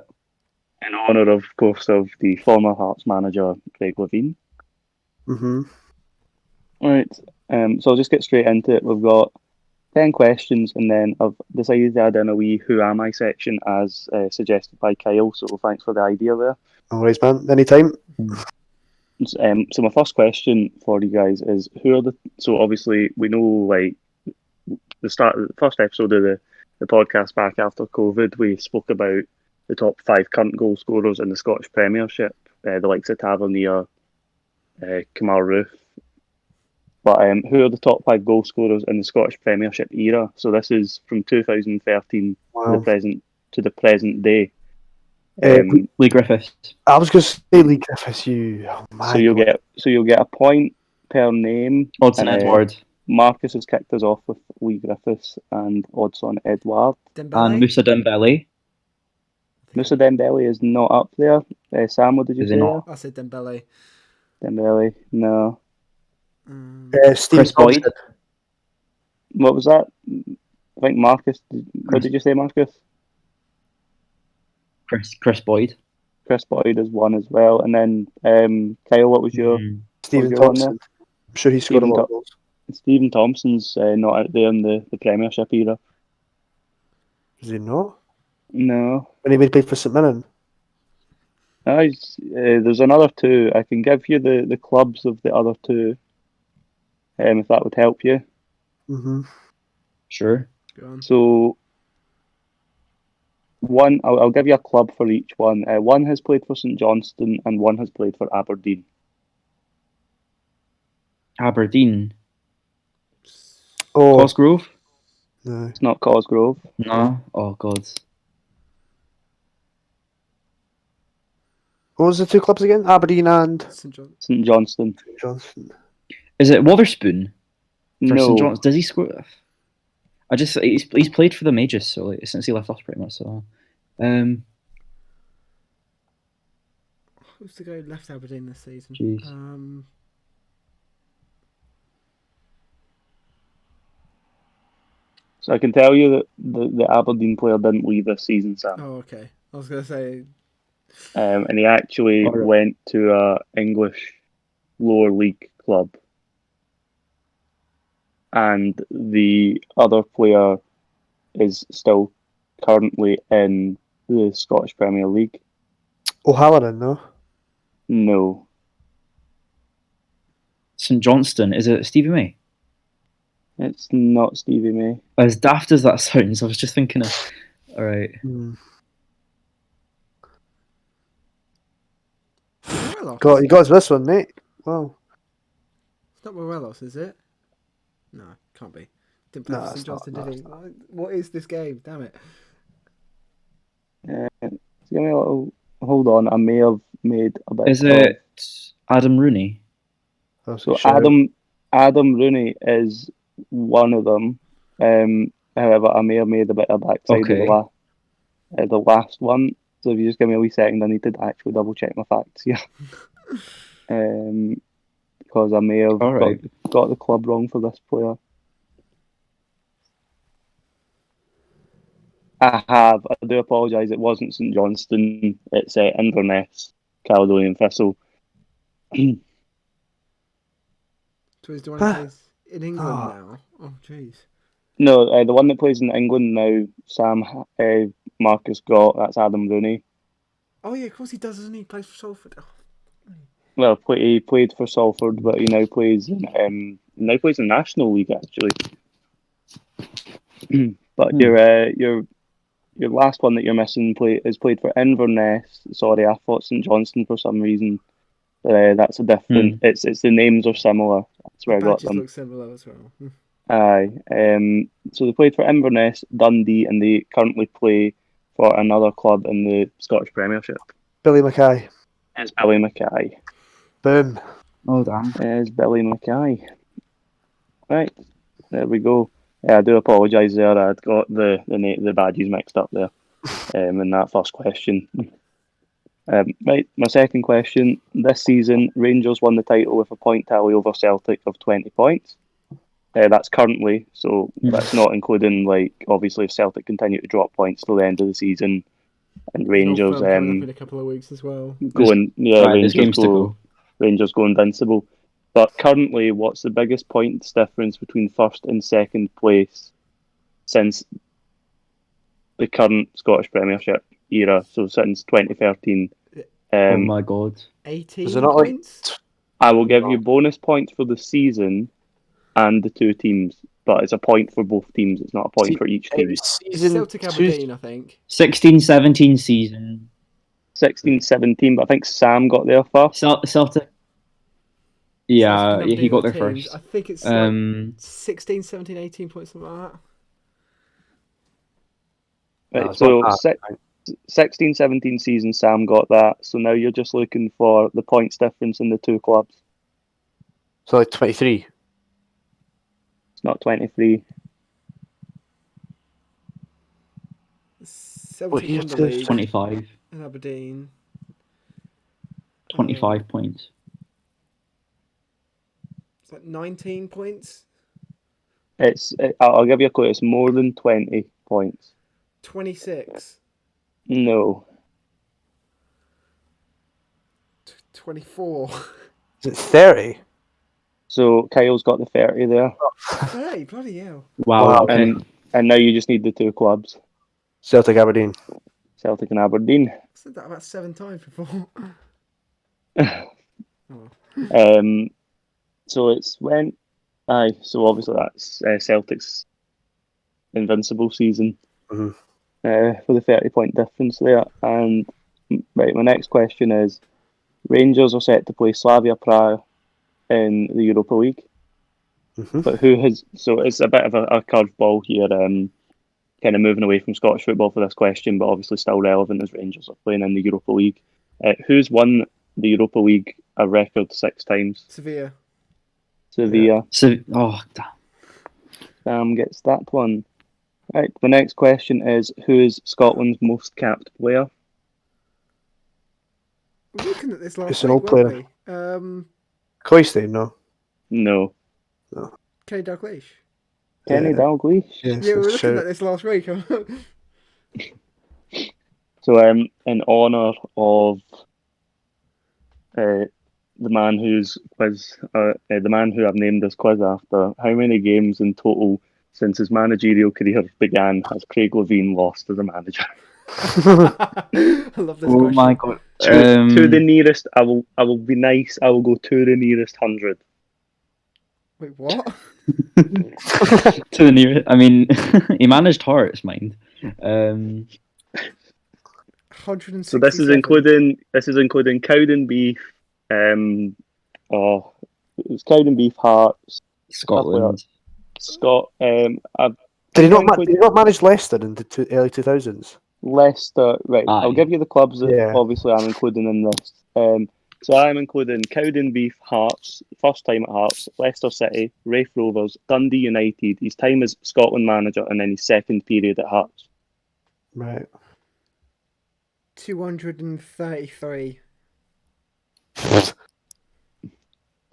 In honour, of course, of the former Hearts manager Craig Levine. Mm-hmm. Right. So I'll just get straight into it. We've got 10 questions, and then I've decided to add in a wee "Who am I" section as suggested by Kyle. So thanks for the idea there. No worries, man. Anytime. So my first question for you guys is who are the so obviously we know like the first episode of the podcast back after COVID, we spoke about the top 5 current goal scorers in the Scottish Premiership, the likes of Tavernier, Kamal Roof. But who are the top 5 goal scorers in the Scottish Premiership era? So this is from 2013 Wow. to the present day. Lee Griffiths. I was going to say Lee Griffiths. Oh, my God. You'll get a point per name. Odson Edward. Marcus has kicked us off with Lee Griffiths and Odson Edward. Dembele? And Musa Dembele. Musa Dembele is not up there. Sam, what did you Is say? he not? I said Dembele. Dembele, no. Steve Chris Boyd. Thompson. What was that? I think Marcus. What did you say, Marcus? Chris Boyd. Chris Boyd is one as well. And then Kyle, what was your Stephen your one there? Thompson. I'm sure he scored a Stephen lot of goals. Stephen Thompson's not out there in the Premiership either. Is he not? No. When he played for St Mirren? There's another 2. I can give you the clubs of the other 2, if that would help you. Mm-hmm. Sure. Go on. So, one, I'll give you a club for each one. One has played for St Johnstone and one has played for Aberdeen. Aberdeen. Oh, Cosgrove? no. It's not Cosgrove. No. Oh, God. What was the 2 clubs again? Aberdeen and St. John. St Johnstone. Johnson. Is it Wotherspoon? For No. St. John's? Does he score? He's played for the Mages, so like, since he left us pretty much. So, Who's the guy who left Aberdeen this season? Jeez. So I can tell you that the Aberdeen player didn't leave this season, Sam. Oh, okay. I was going to say... And he actually Alright. went to a English lower league club. And the other player is still currently in the Scottish Premier League. O'Halloran, no? No. St. Johnstone. Is it Stevie May? It's not Stevie May. As daft as that sounds, I was just thinking of. All right. Morelos. You got us this one, mate. Wow. It's not Morelos, is it? No, can't be. Didn't play No, for St. it's not, Johnstone, no, did he? it's What is this game? Damn it. Give me a little. Hold on, I may have made a bit. Is it Adam Rooney? So Adam Rooney is one of them. However, I may have made a bit of backside Okay. of the last one. So if you just give me a wee second, I need to actually double check my facts here. Because I may have got the club wrong for this player. I do apologise. It wasn't St Johnstone. It's Inverness, Caledonian Thistle. So he's the one who plays in England now? Oh, jeez. No, the one that plays in England now, Sam Marcus got, that's Adam Rooney. Oh, yeah, of course he does, doesn't he? He plays for Salford. Oh. Well, he played for Salford, but he now plays in the National League actually. But your last one that you're missing is played for Inverness. Sorry, I thought St Johnstone for some reason. That's a different. It's the names are similar. That's where I got Badges them. look similar as well. Aye. So they played for Inverness, Dundee, and they currently play for another club in the Scottish Premiership. Billy Mackay. It's Billy Mackay. Boom. Oh damn. It's Billy Mackay. Right, there we go. I do apologise there. I'd got the badges mixed up there in that first question. Right, my second question. This season, Rangers won the title with a point tally over Celtic of 20 points. That's currently, so that's not including, like, obviously if Celtic continue to drop points till the end of the season, and Rangers coming up in a couple of weeks as well. There's games to go. Rangers go invincible. But currently, what's the biggest points difference between first and second place since the current Scottish Premiership era? So since 2013. Oh my god. 18 Is it not points? I will give you bonus points for the season and the two teams, but it's a point for both teams. It's not a point for each team. Celtic Aberdeen, I think. 16-17 season. 16-17, but I think Sam got there first. Celtic. Yeah, Celtic and he got there Aberdeen teams. first. I think it's like 16, 17, 18 points, something like that. Right, so 16-17 season, Sam got that. So now you're just looking for the points difference in the two clubs. So like 23. It's not 23. Celtic won the league 25. and Aberdeen. 25 points. It's like 19 points. I'll give you a clue. It's more than 20 points. 26. No. 24. Is it 30? So Kyle's got the 30 there. Hey, bloody hell. Wow. Okay. And now you just need the two clubs, Celtic Aberdeen. Celtic and Aberdeen. I said that about 7 times before. So it's when... Aye, so obviously that's Celtic's invincible season for the 30-point difference there. And right, my next question is, Rangers are set to play Slavia Prague in the Europa League. But who has... So it's a bit of a curveball here, kind of moving away from Scottish football for this question, but obviously still relevant as Rangers are playing in the Europa League. Who's won the Europa League a record 6 times? Sevilla. Sevilla. Oh, damn. Sam gets that one. Right, the next question is, who is Scotland's most capped player? We're looking at this last It's week, an old weren't player. we? Cloystein, no? No. Kenny Dalglish. Kenny Dalglish? Yes, Yeah, we were that's looking true. at this last week. So, in honour of the man the man who I've named this quiz after, how many games in total since his managerial career began has Craig Levein lost as a manager? I love this Oh question. my god. To the nearest, I will be nice. I will go to the nearest 100. Wait, what? To the nearest. I mean, he managed Hearts, mind. 167. So this is including Cowden Beef. It was Cowden Beef, Hearts, Scotland. Scott. Did he not manage Leicester in the early 2000s? Leicester. Right. Aye. I'll give you the clubs that Yeah. obviously I'm including in this. So I'm including Cowden Beef, Hearts, first time at Hearts, Leicester City, Raith Rovers, Dundee United, his time as Scotland manager, and then his second period at Hearts. Right. 233. Do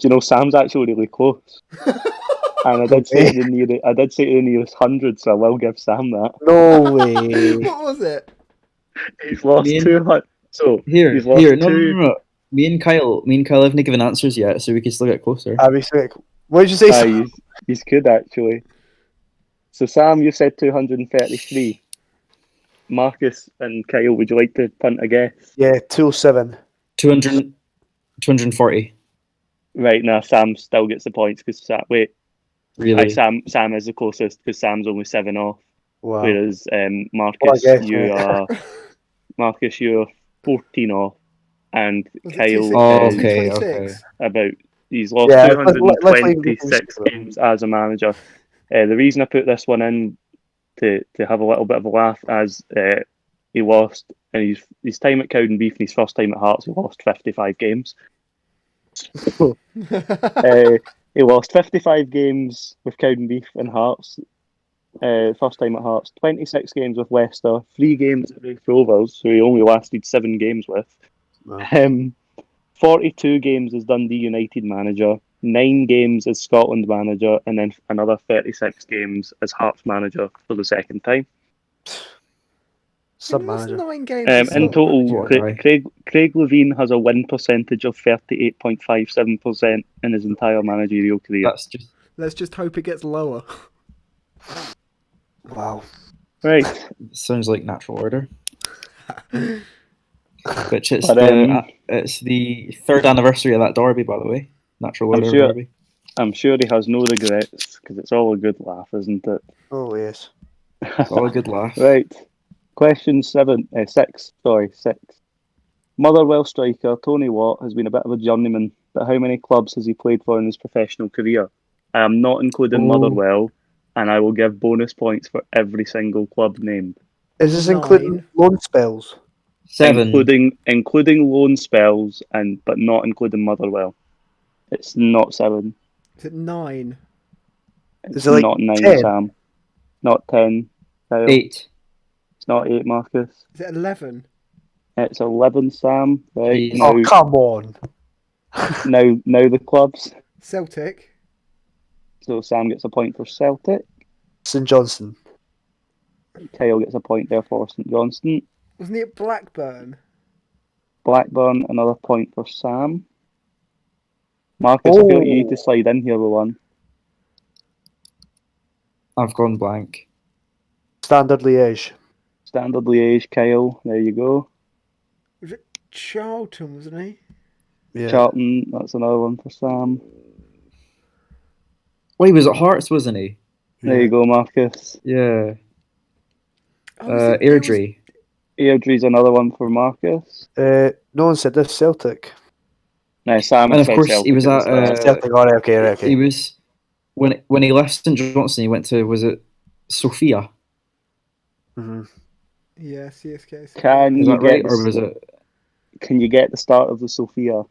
you know Sam's actually really close? And I did say to the nearest 100, so I will give Sam that. No way. What was it? He's lost 200. So Here, he's lost no. Me and Kyle haven't given answers yet, so we can still get closer. Abby Swick. What did you say? Sam? He's good actually. So Sam, you said 233. Marcus and Kyle, would you like to punt a guess? Yeah, 207. 240. Right now, Sam still gets the points because Really? Sam is the closest because Sam's only 7 off, Wow. whereas Marcus, Well, I guess, you're 14 off, and Was it Kyle 226? okay. he's lost Yeah, 226 let's games as a manager. The reason I put this one in to have a little bit of a laugh, as he lost in his time at Cowdenbeath and his first time at Hearts, he lost 55 games. He lost 55 games with Cowdenbeath and Hearts. First time at Hearts, 26 games with Leicester, 3 games at Raith Rovers, who he only lasted 7 games with. Wow. 42 games as Dundee United manager, 9 games as Scotland manager, and then another 36 games as Hearts manager for the second time. Sub manager. 9 games. as In Scotland total, manager. Craig Levine has a win percentage of 38.57% in his entire managerial career. That's just Let's just hope it gets lower. Wow. Right. sounds like natural order. Which it's But, it's the 3rd anniversary of that derby, by the way. Natural I'm order sure- derby. I'm sure he has no regrets, because it's all a good laugh, isn't it? Oh yes. All a good laugh. Right. Question 6. Motherwell striker Tony Watt has been a bit of a journeyman, but how many clubs has he played for in his professional career? I am not including Oh. Motherwell, and I will give bonus points for every single club named, Is this 9. including loan spells? 7. including loan spells, but not including Motherwell. It's not 7. Is it 9? It's Is it like not 9, 10? Sam. Not 10. Kyle. 8. It's not 8, Marcus. Is it 11? It's 11, Sam. Right. Jeez. Oh come on. Now the clubs. Celtic? So Sam gets a point for Celtic. St Johnson. Kyle gets a point there for St Johnstone. Wasn't he at Blackburn? Blackburn, another point for Sam. Marcus, I feel like you need to slide in here with one. I've gone blank. Standard Liège. Standard Liège, Kyle. There you go. Was it Charlton, wasn't he? Yeah. Charlton, that's another one for Sam. Well, he was at Hearts, wasn't he? There you go, Marcus. Yeah. Oh, was it- it was- Airdrie. Airdrie's another one for Marcus. No one said this. Celtic. No, Sam And of said course, Celtic he was at the at. start. Celtic. All right. Okay. He was when he left St Johnstone. He went to, was it Sofia? Mm-hmm. Yeah, CSK. Can Is you that right, get or was it? Can you get the start of the Sophia?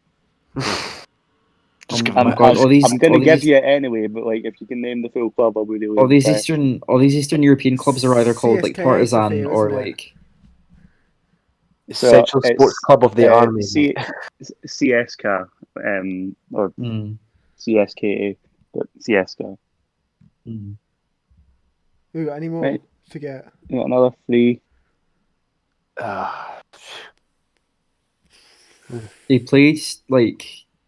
Just give Oh him my a- God, all these- I'm going all to give these- you it anyway, but like if you can name the full club, I'll be really All these impressed. Eastern European clubs are either called like CSKA Partizan Sofia, or isn't it? like. So Central it's, Sports Club of the Army. CSK, or Mm, CSKA, but CSK. mm. Ooh, any more? Right. Forget. You got another 3. He played like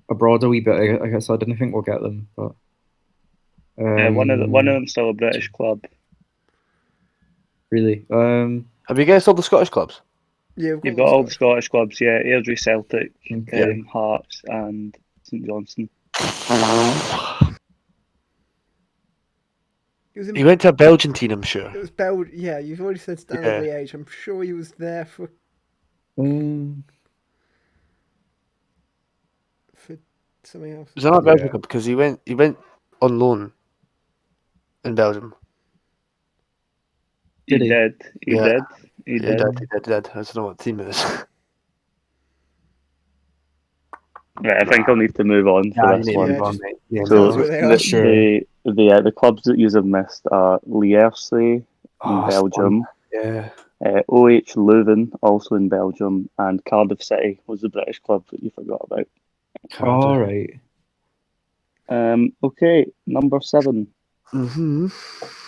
abroad a wee bit. I guess I didn't think we'll get them, but. One of them's still a British club. Really. Have you guessed all the Scottish clubs? Yeah, we've You've got all the Scottish clubs, yeah. Airdrie, Celtic, Okay. Hearts, and St Johnstone. He was in, He went to a Belgian team, I'm sure. It was Yeah, you've already said Standard Liège. I'm sure he was there for something else. Was it not Belgium club? Because he went on loan in Belgium. He Did he? did. He Yeah. did. He He did. did. I don't know what team it is. Right, I think I'll need to move on for this one. move on, mate. Yeah, So Tell us where they are. Sure. the clubs that you have missed are Lierse in that's Belgium, yeah. OH Leuven, also in Belgium, and Cardiff City was the British club that you forgot about. All right. Okay, number 7. Mm-hmm.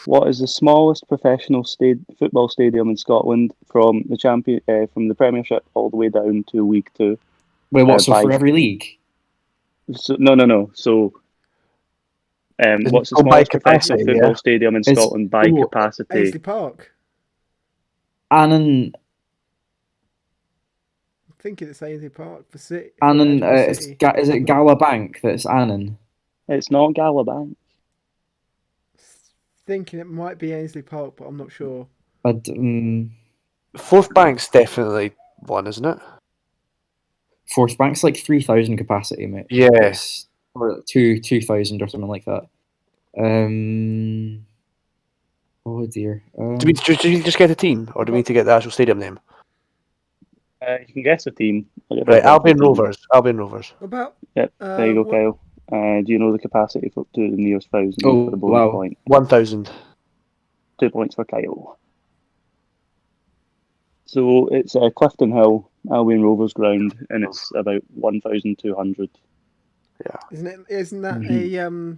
What is the smallest professional football stadium in Scotland from the Premiership all the way down to League 2? Wait, what? So by- for every league? So, no. So, what's the by smallest capacity, professional football yeah? stadium in It's- Scotland by oh, capacity? Ainsley Park. I'm thinking it's Ainsley Park for City. for Annan, Edinburgh is City. it Gala Bank that's Annan? It's not Galabank. Thinking it might be Ainsley Park, but I'm not sure. Fourth Bank's definitely one, isn't it? Forth Bank's like 3,000 capacity, mate. Yeah. Or 2,000 or something like that. Oh dear. Do we just get a team, or do we need to get the actual stadium name? You can guess a team. Right, Albion Rovers. Albion Rovers. What about? Yep, there you go, what- Kyle. Do you know the capacity for to the nearest thousand Oh, for the bonus wow. point? 1,000. 2 points for Kyle. So it's Clifton Hill, Albion Rovers ground, and it's about 1,200. Isn't that Mhm. a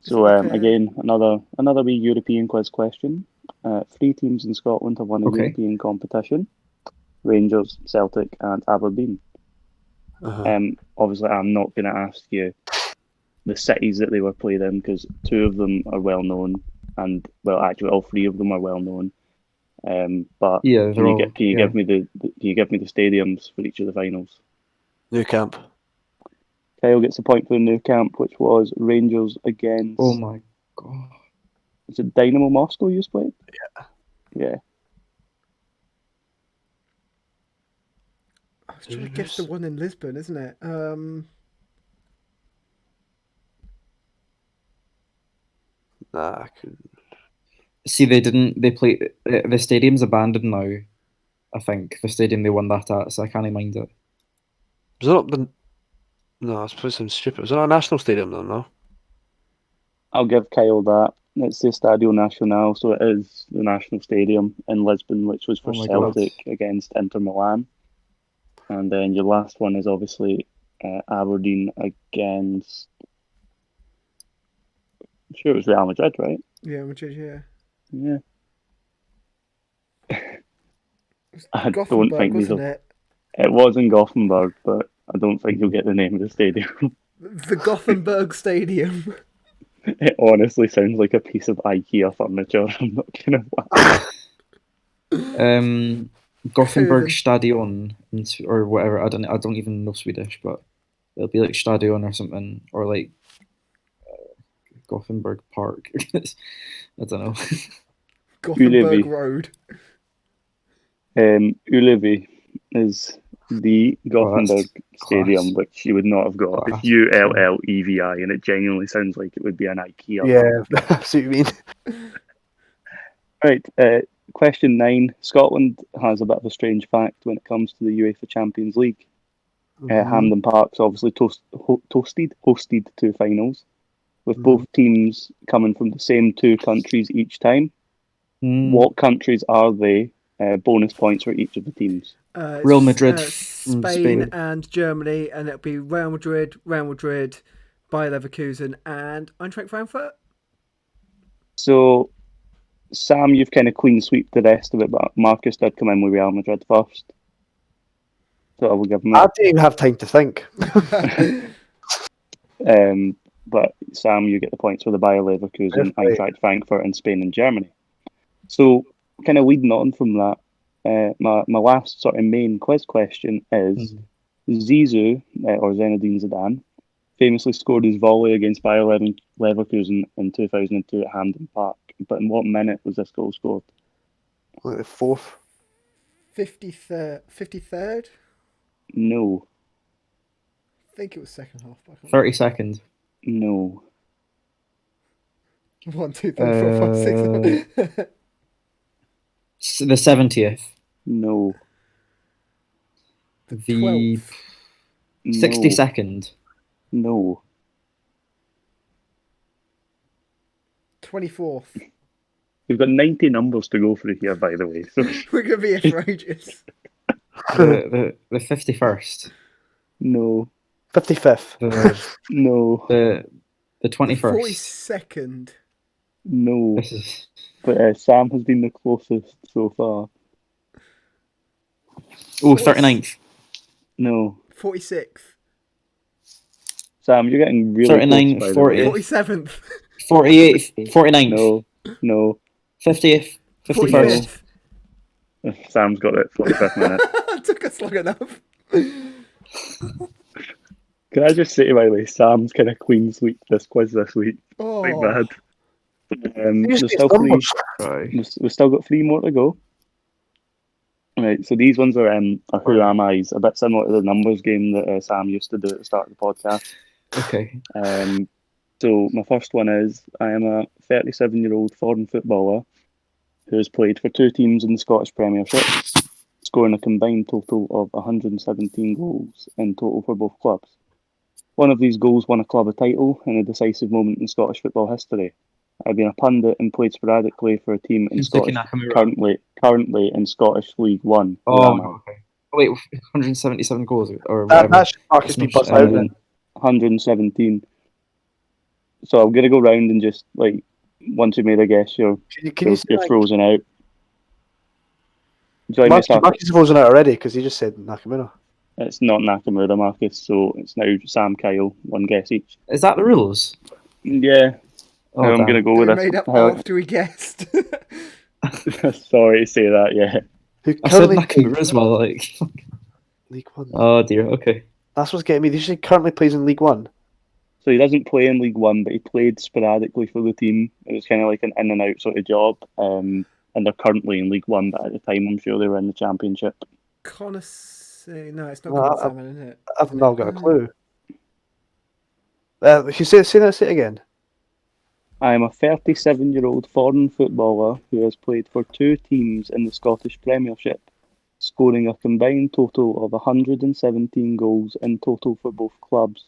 So like a- again, another wee European quiz question. 3 teams in Scotland have won a Okay. European competition: Rangers, Celtic, and Aberdeen. Uh-huh. Obviously, I'm not going to ask you the cities that they were played in because 2 of them are well known, and well, actually, all 3 of them are well known. But Yeah, can you give me the stadiums for each of the finals? New Camp. Kyle gets a point for the new camp, which was Rangers against. Oh my god. Is it Dynamo Moscow you played? Yeah. I was trying to guess the one in Lisbon, isn't it? Nah, I couldn't. See, they didn't. They play. The stadium's abandoned now. I think the stadium they won that at, so I can't mind it. Was it not the? No, I suppose I'm stupid. Was it not a national stadium though? No. I'll give Kyle that. It's the Stadio Nacional, so it is the national stadium in Lisbon, which was for Oh my God. Celtic against Inter Milan. And then your last one is obviously Aberdeen against. I'm sure it was Real Madrid, right? Yeah, Madrid. Yeah. Yeah. It I was don't Gothenburg, think these wasn't will. it? It was in Gothenburg, but I don't think you'll get the name of the stadium. The Gothenburg Stadium. It honestly sounds like a piece of IKEA furniture. I'm not gonna lie. Gothenburg Coven. Stadion or whatever. I don't even know Swedish, but it'll be like Stadion or something, or like Gothenburg Park. I don't know. Gothenburg Ullevi. Road. Ullevi is the Gothenburg Stadium, class. which you would not have got. Class. It's Ullevi, and it genuinely sounds like it would be an IKEA. Yeah, I see what you mean. Right. Question 9. Scotland has a bit of a strange fact when it comes to the UEFA Champions League. Hampden Park's obviously hosted 2 finals, with both teams coming from the same 2 countries each time. What countries are they? Bonus points for each of the teams. Real Madrid from Spain and Germany, and it'll be Real Madrid, Bayer Leverkusen, and Eintracht Frankfurt. So, Sam, you've kind of clean sweep the rest of it, but Marcus did come in with Real Madrid first. So I will give him I that. didn't even have time to think. But Sam, you get the points for the Bayer Leverkusen, Right. Eintracht Frankfurt, and Spain and Germany. So, kind of leading on from that, my last sort of main quiz question is: Zizou, or Zinedine Zidane, famously scored his volley against Bayer Leverkusen in 2002 at Hampden Park. But in what minute was this goal scored? Like the 4th. 53rd? No. I think it was second half. But I can't 30 seconds. No. remember. 1, 2, 3, 4, 5, 6, 7. The 70th. No. The 12th. 62nd. No. 24th. We've got 90 numbers to go through here, by the way. So We're going to be here for ages. The 51st. no. 55th. No. The 21st. 42nd. No. This is But Sam has been the closest so far. 39th. No. 46th. Sam, you're getting really 39, close, by 40. the way. 47th. 48th. 49th. No. 50th. 51st. 45th. Sam's got it. 45th minute. It took us long enough. Can I just say, by the way, Sam's kind of clean sweep this quiz this week. Oh. Quite bad. These There's still numbers. we've still got 3 more to go. Right, so these ones are Who Am I's, a bit similar to the numbers game that Sam used to do at the start of the podcast. Okay. So my first one is: I am a 37-year-old foreign footballer who has played for 2 teams in the Scottish Premiership, scoring a combined total of 117 goals in total for both clubs. One of these goals won a club a title in a decisive moment in Scottish football history. I've been a pundit and played sporadically for a team in Scottish, currently in Scottish League One. Okay. Wait, 177 goals or That whatever. should Marcus be buzzed out then. 117. So I'm gonna go round and just like once you made a guess, you're frozen out. Do you like Marcus is frozen out already because he just said Nakamura. It's not Nakamura, Marcus. So it's now Sam, Kyle, one guess each. Is that the rules? Yeah. I'm gonna go with We this. made up after we guessed. Sorry to say that. Yeah. I said Nakamura as well. Like League One. Oh dear. Okay. That's what's getting me. He currently plays in League One. So he doesn't play in League One, but he played sporadically for the team. It was kind of like an in and out sort of job. And they're currently in League One, but at the time, I'm sure they were in the Championship. No, it's not Connor Salmon, is it? I've not got a clue. You say that again. I am a 37-year-old foreign footballer who has played for 2 teams in the Scottish Premiership, scoring a combined total of 117 goals in total for both clubs.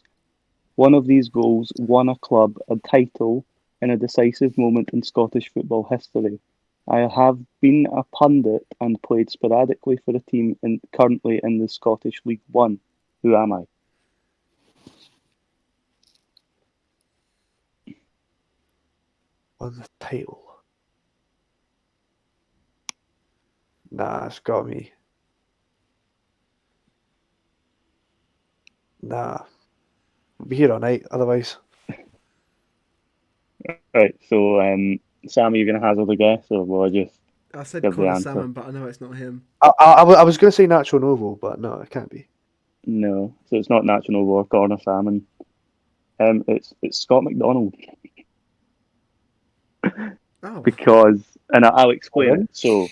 One of these goals won a club a title in a decisive moment in Scottish football history. I have been a pundit and played sporadically for a team currently in the Scottish League One. Who am I? Won the title. Nah, it's got me. Nah. We'll be here all night, otherwise. Right, so Sam, are you going to hazard a guess, or will I just... I said Connor Salmon, but I know it's not him. I was going to say Nacho Novo, but no, it can't be. No, so it's not Nacho Novo or Connor Salmon. It's Scott McDonald. Because, and I'll explain it. So,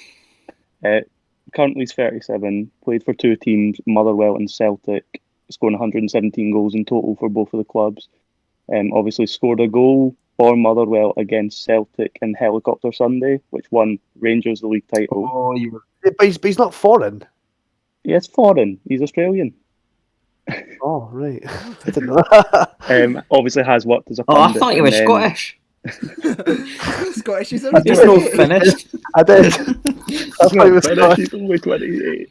currently he's 37, played for 2 teams, Motherwell and Celtic, scoring 117 goals in total for both of the clubs. Obviously scored a goal for Motherwell against Celtic in Helicopter Sunday, which won Rangers the league title. But he's not foreign. Yeah, it's foreign. He's Australian. Oh, right. I didn't know that. Obviously has worked as a pundit. I thought you were Scottish. Scottish is only He's not finished. I did. That's why he was Scottish. He's only 28.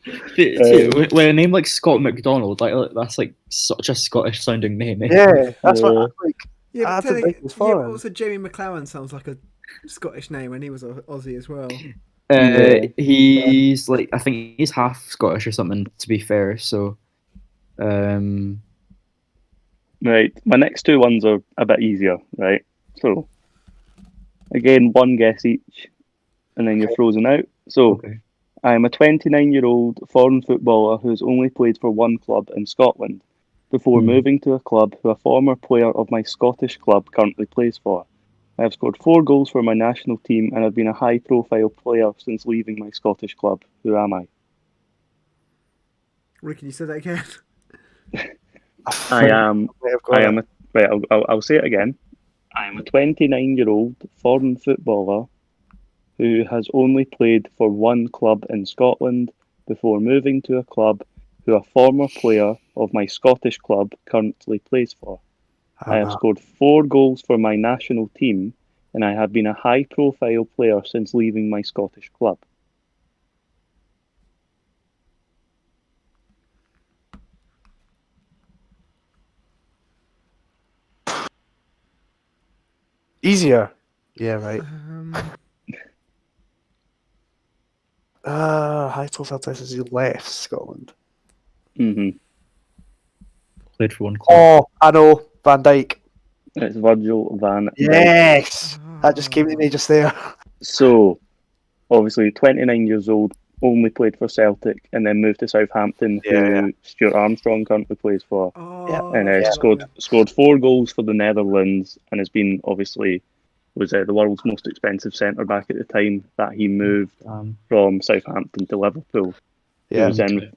With a name like Scott McDonald, that's like such a Scottish sounding name. Yeah, that's what I like. Yeah, but also Jamie McLaren sounds like a Scottish name when he was Aussie as well. He's like, I think he's half Scottish or something, to be fair. So, right, my next 2 ones are a bit easier, right? So, again, one guess each, and then you're frozen out. So, I am a 29-year-old foreign footballer who's only played for 1 club in Scotland before moving to a club who a former player of my Scottish club currently plays for. I have scored 4 goals for my national team and have been a high-profile player since leaving my Scottish club. Who am I? Rick, can you say that again? I'll say it again. I am a 29-year-old foreign footballer who has only played for 1 club in Scotland before moving to a club who a former player of my Scottish club currently plays for. I have scored 4 goals for my national team, and I have been a high-profile player since leaving my Scottish club. Easier. Yeah, right. High-profile player since he left Scotland. Mm-hmm. Played for 1 club. Oh, I know. Van Dijk. It's Virgil van Dijk. Yes! That just came to me just there. So, obviously, 29 years old, only played for Celtic, and then moved to Southampton, who Stuart Armstrong currently plays for. Scored 4 goals for the Netherlands, and has been, obviously, was the world's most expensive centre-back at the time that he moved from Southampton to Liverpool. He was then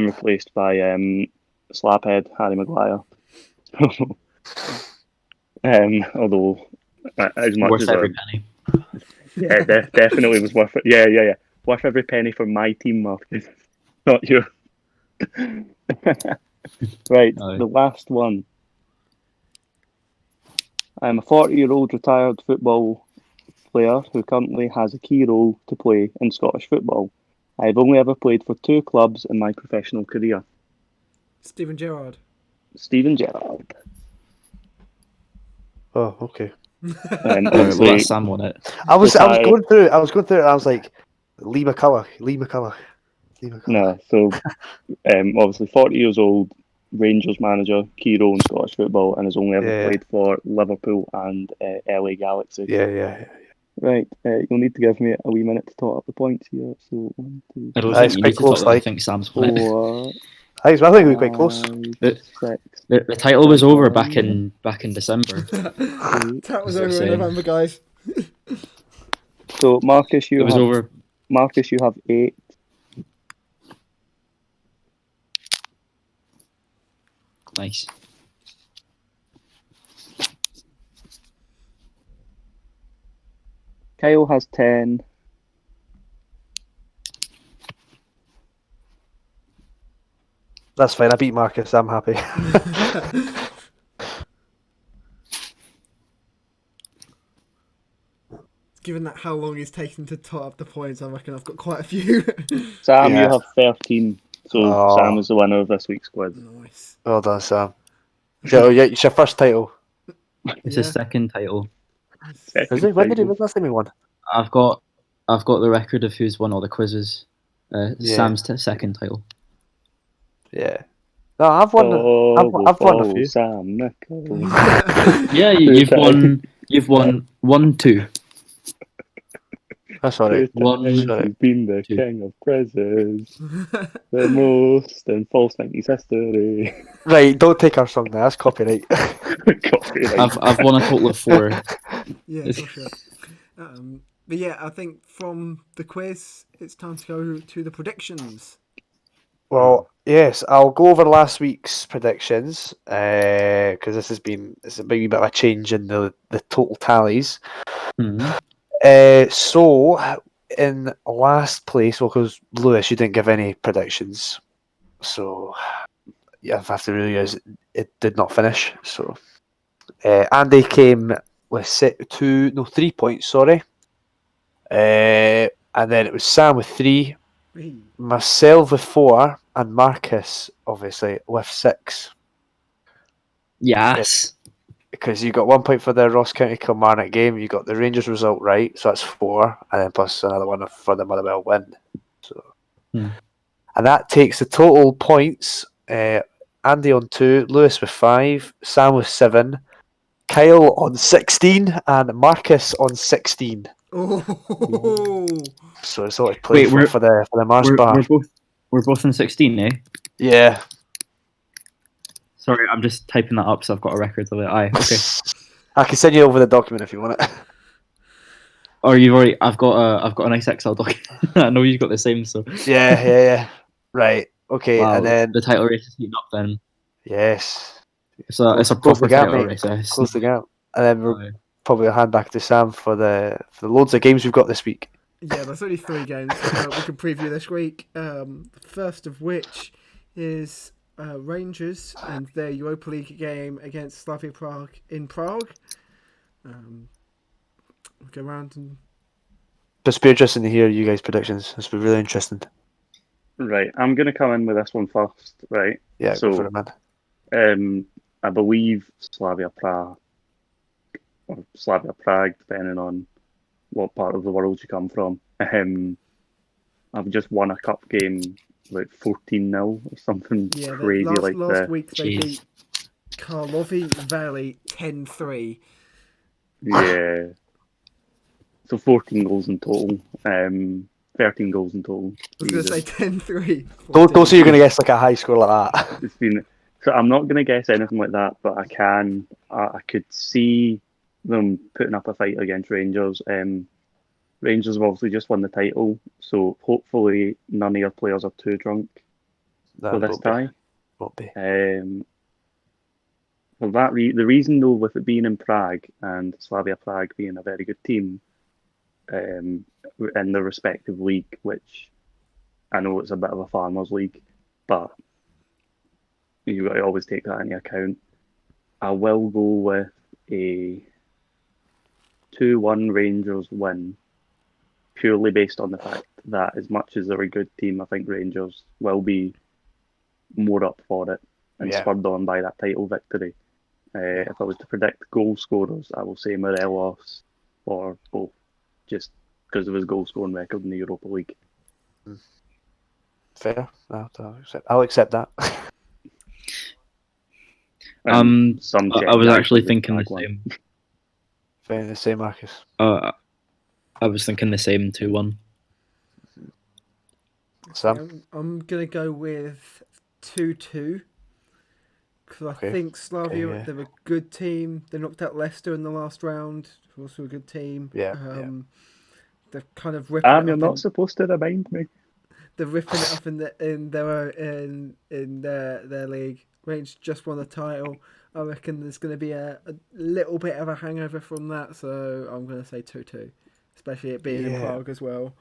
replaced by slaphead Harry Maguire. Although, as much as Yeah, definitely was worth it. Yeah. Worth every penny for my team, Marcus. Not you. Right, Aye. the last one. I'm a 40-year-old retired football player who currently has a key role to play in Scottish football. I've only ever played for 2 clubs in my professional career. Stephen Gerrard. Steven Gerrard. Oh, okay. And Well, obviously, let Sam won it. I was Retired. going through it. And I was like, Lee McCulloch. no. So, obviously, 40 years old, Rangers manager, key role in Scottish football, and has only ever Yeah. played for Liverpool and LA Galaxy. Yeah. Right, you'll need to give me a wee minute to tot up the points here. So 1, 2, I don't It's think you quite need to close, talk. I like. think Sam's won it. 4, I think we're quite close. 5, The- 6. The title was over back in December. That was That's what I'm over in saying. November, guys. So Marcus, It was over. Marcus, you have 8. Nice. Kyle has 10. That's fine. I beat Marcus. I'm happy. Given that how long it's taken to tot up the points, I reckon I've got quite a few. Sam, Yeah. you have 13. So Oh. Sam is the winner of this week's quiz. Nice. Well done, Sam. Yeah, it's your first title. It's Yeah. his second title. Second Is it? When did he title. last time he won? I've got the record of who's won all the quizzes. Yeah. Sam's second title. Yeah. No, I've won. I've won a few. Sam Nichols. Yeah, you've won 1-2. That's all right. One, He's sorry. been the 2. king of quizzes. The most in false 90s history. Right, don't take our song now. That's copyright. Copyright. I've won a total of 4. Yeah, for sure. But yeah, I think from the quiz, it's time to go to the predictions. Well, yes, I'll go over last week's predictions because it's a bit of a change in the total tallies. Mhm. So in last place, well, because Lewis, you didn't give any predictions, so yeah, I have to realise it did not finish. So Andy came with 3 points, sorry, and then it was Sam with 3, myself with 4, and Marcus obviously with 6. Yes. Because you got 1 point for the Ross County Kilmarnock game, you got the Rangers result right, so that's 4, and then plus another one for the Motherwell win. So, and that takes the total points. Andy on 2, Lewis with 5, Sam with 7, Kyle on 16, and Marcus on 16. Oh, So it's all to play Wait, for the Mars bar. We're both in 16, eh? Yeah. Sorry, I'm just typing that up so I've got a record of it. Aye, okay. I can send you over the document if you want it. Or you've already? I've got a nice Excel document. I know you've got the same. So Yeah. Right. Okay, wow, and then the title race is heating up. Then yes, it's a close proper the gap, title mate. race. It's Close the gap, and then we'll Aye. probably hand back to Sam for the loads of games we've got this week. yeah, there's only 3 games we can preview this week. The first of which is Rangers and their Europa League game against Slavia Prague in Prague. We'll go around and Just be interesting to hear you guys' predictions. This will be really interesting. Right, I'm going to come in with this one first, right? Yeah, So, go for it, man. I believe Slavia Prague, depending on what part of the world you come from. I've just won a cup game like 14-0 or something crazy like last that. week they beat Karlovy Valley 10-3. Yeah. So 14 goals in total. 13 goals in total. I was going to say 10-3. Don't say you're going to guess like a high score like that. It's been so I'm not going to guess anything like that, but I could see them putting up a fight against Rangers. Rangers have obviously just won the title, so hopefully none of your players are too drunk for this tie. Won't be. For that the reason though, with it being in Prague and Slavia Prague being a very good team, in the respective league, which I know it's a bit of a farmers' league, but you've got to always take that into account. I will go with a 2-1 Rangers win, purely based on the fact that as much as they're a good team, I think Rangers will be more up for it and spurred on by that title victory. If I was to predict goal scorers, I will say Morelos or both, just because of his goal scoring record in the Europa League. Fair. I'll accept that. I was actually thinking the same. Fair, the same, Marcus. I was thinking the same 2-1. Sam? I'm gonna go with 2-2 because I think Slavia they're a good team. They knocked out Leicester in the last round. Also a good team. They're kind of ripping. You're not supposed to remind me. They're ripping it up in their league. Rangers just won the title. I reckon there's going to be a little bit of a hangover from that, so I'm going to say 2-2, especially it being in Prague as well.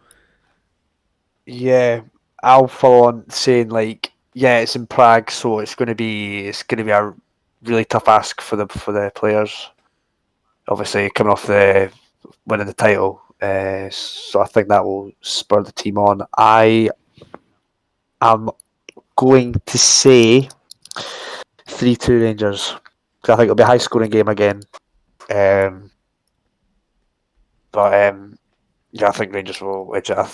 Yeah, I'll follow on saying it's in Prague, so it's going to be a really tough ask for the players. Obviously, coming off the winning the title, so I think that will spur the team on. I am going to say 3-2 Rangers, because I think it'll be a high scoring game again. I think Rangers will edge it. I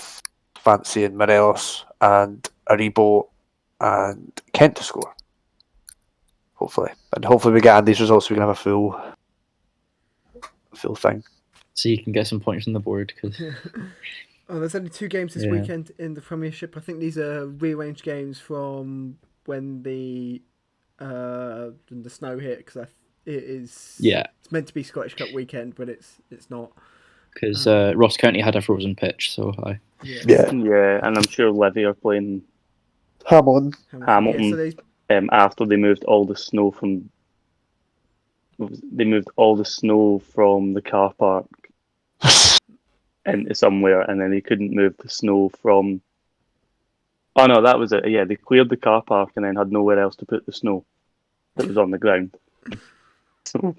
fancy in Morelos and Aribo and Kent to score. Hopefully we get Andy's results. We can have a full thing. So you can get some points on the board. Cause... there's only 2 games this weekend in the Premiership. I think these are rearranged games from when the snow hit, because it's meant to be Scottish Cup weekend, but it's not. Because Ross County had a frozen pitch, so and I'm sure Livy are playing Hamilton. After they moved all the snow from the car park into somewhere, and then they couldn't move the snow from. Oh no, that was it. Yeah, they cleared the car park and then had nowhere else to put the snow that was on the ground. So,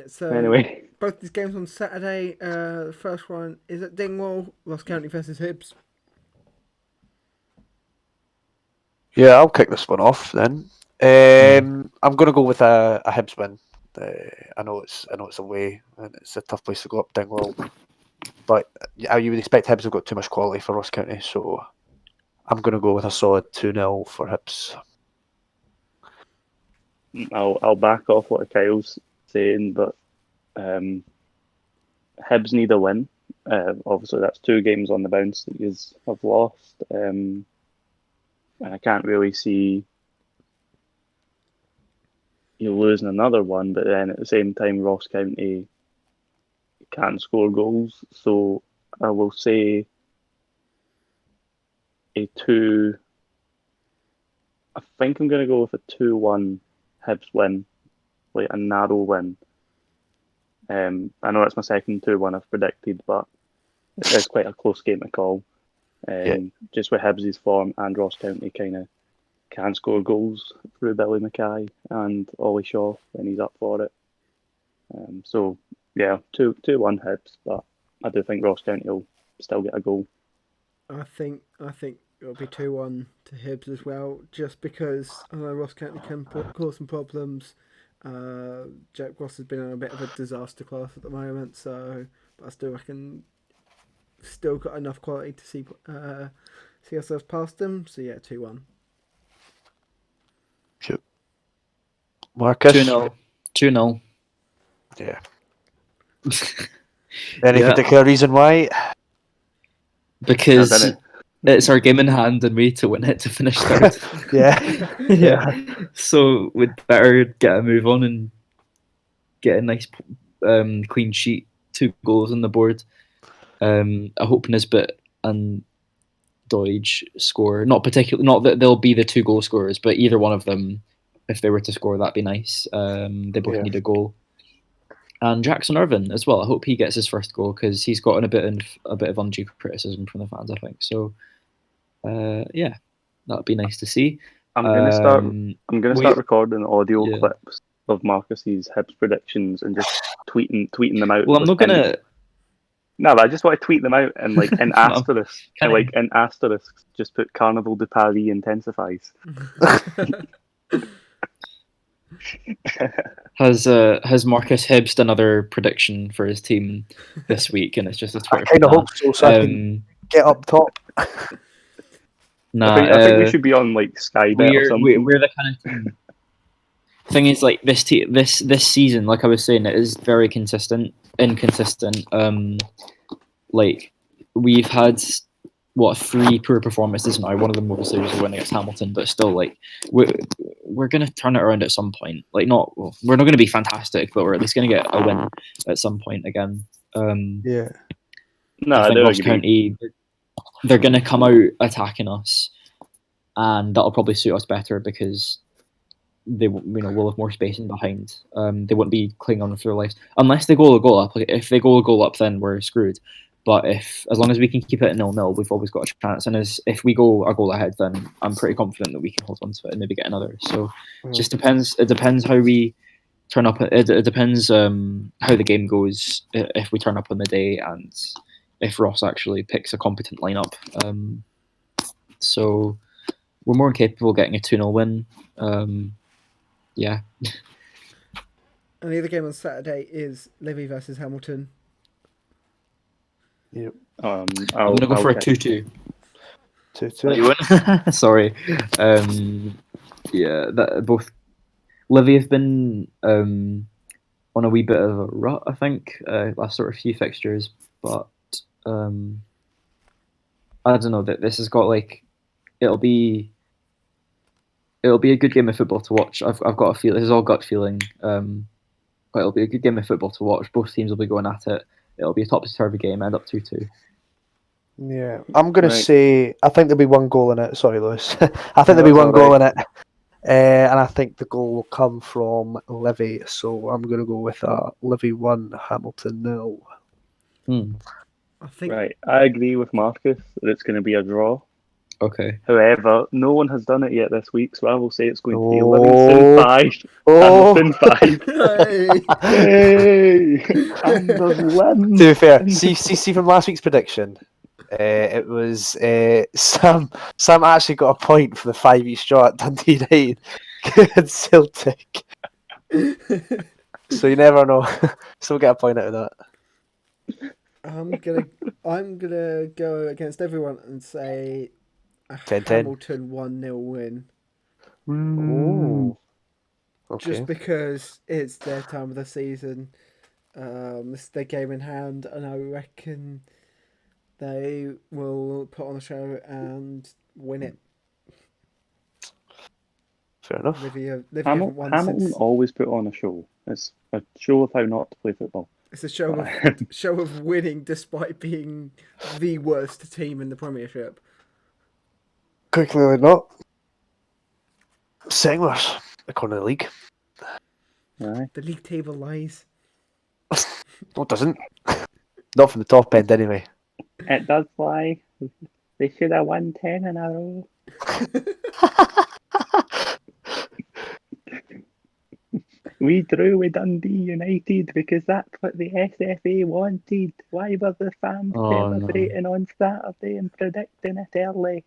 so anyway, both these games on Saturday. The first one is at Dingwall, Ross County versus Hibs. Yeah, I'll kick this one off then. I'm going to go with a Hibs win. I know it's away and it's a tough place to go up Dingwall, but you would expect Hibs have got too much quality for Ross County, so I'm going to go with a solid 2-0 for Hibs. I'll back off what Kyle's saying, but Hibs need a win. Obviously, that's 2 games on the bounce that you have lost, and I can't really see you losing another one. But then at the same time, Ross County can't score goals, so I will say a 2. I think I'm going to go with a 2-1 Hibs win, like a narrow win. I know it's my second 2-1 I've predicted, but it is quite a close game to call. Just with Hibs' form and Ross County kind of can score goals through Billy Mackay and Ollie Shaw when he's up for it. 2-1 Hibs, but I do think Ross County will still get a goal. I think it'll be 2-1 to Hibs as well, just because I know Ross County can cause some problems. Jack Ross has been on a bit of a disaster class at the moment, so but I still reckon still got enough quality to see ourselves past them. So 2-1. Sure. Marcus? 2-0. Yeah. Any particular reason why? Because it's our game in hand and we need to win it to finish third. Yeah. So we'd better get a move on and get a nice clean sheet, 2 goals on the board. I hope Nisbet and Doige score. Not that they'll be the 2 goal scorers, but either one of them, if they were to score, that'd be nice. They both need a goal. And Jackson Irvine as well. I hope he gets his first goal because he's gotten a bit of undue criticism from the fans, I think. So, yeah, that'd be nice to see. I'm gonna start recording audio Yeah. clips of Marcus's Hibs predictions and just tweeting them out. Well, I'm not gonna. No, but I just want to tweet them out and like in asterisks, Can I- like in asterisks, just put Carnival de Paris intensifies. Has Marcus Hibbs done another prediction for his team this week? And it's just a I Twitter. kind of hope so. So I can get up top. Nah, I think we should be on like Sky Bet or something. We're the kind of team. Thing is, like this season, like I was saying, it is very inconsistent. Like we've had 3 poor performances now. One of them obviously was a win against Hamilton, but still, like we're gonna turn it around at some point. Like we're not gonna be fantastic, but we're at least gonna get a win at some point again. Yeah. No, I I think don't Ross agree. County, they're gonna come out attacking us, and that'll probably suit us better because they will have more space in behind. They won't be clinging on for their lives unless they goal a goal up. Like, if they goal a goal up, then we're screwed. But as long as we can keep it at 0-0, we've always got a chance. And if we go a goal ahead, then I'm pretty confident that we can hold on to it and maybe get another. So it just depends. It depends how we turn up. It depends how the game goes. If we turn up on the day and if Ross actually picks a competent lineup. So we're more than capable of getting a 2-0 win. Yeah. And the other game on Saturday is Livy versus Hamilton. Yep. I'm gonna go for a 2-2. 2-2. Sorry. Yeah, that both Livy have been on a wee bit of a rut, I think, last sort of few fixtures, but I don't know, that this has got like it'll be a good game of football to watch. I've got a feel. This is all gut feeling. But it'll be a good game of football to watch. Both teams will be going at it. It'll be a topsy-turvy game. End up 2-2. Yeah, I'm gonna say I think there'll be one goal in it. Sorry, Lewis. I think No, there'll be one it's goal alright. in it, and I think the goal will come from Livy. So I'm gonna go with Livy 1, Hamilton 0. I think Right, I agree with Marcus that it's going to be a draw. Okay. However, no one has done it yet this week, so I will say it's going to be Oh. Livingston 5, Hamilton 5. Hey! Hey! Anders win! To be fair, see from last week's prediction, it was Sam actually got a point for the 5 each draw at Dundee United against Celtic. So you never know. So we'll get a point out of that. I'm gonna go against everyone and say a 10-10. Hamilton 1-0 win. Oh. Okay. Just because it's their time of the season. It's their game in hand, and I reckon they will put on a show and win it. Fair enough. Livy haven't won Hamilton since. always put on a show. It's a show of how not to play football. It's a show of winning despite being the worst team in the Premiership. Quite clearly not. Second worst, according to the league. Aye. The league table lies. No, it doesn't. Not from the top end, anyway. It does lie. They should have won 10 in a row. We drew with Dundee United because that's what the SFA wanted. Why were the fans celebrating on Saturday and predicting it early?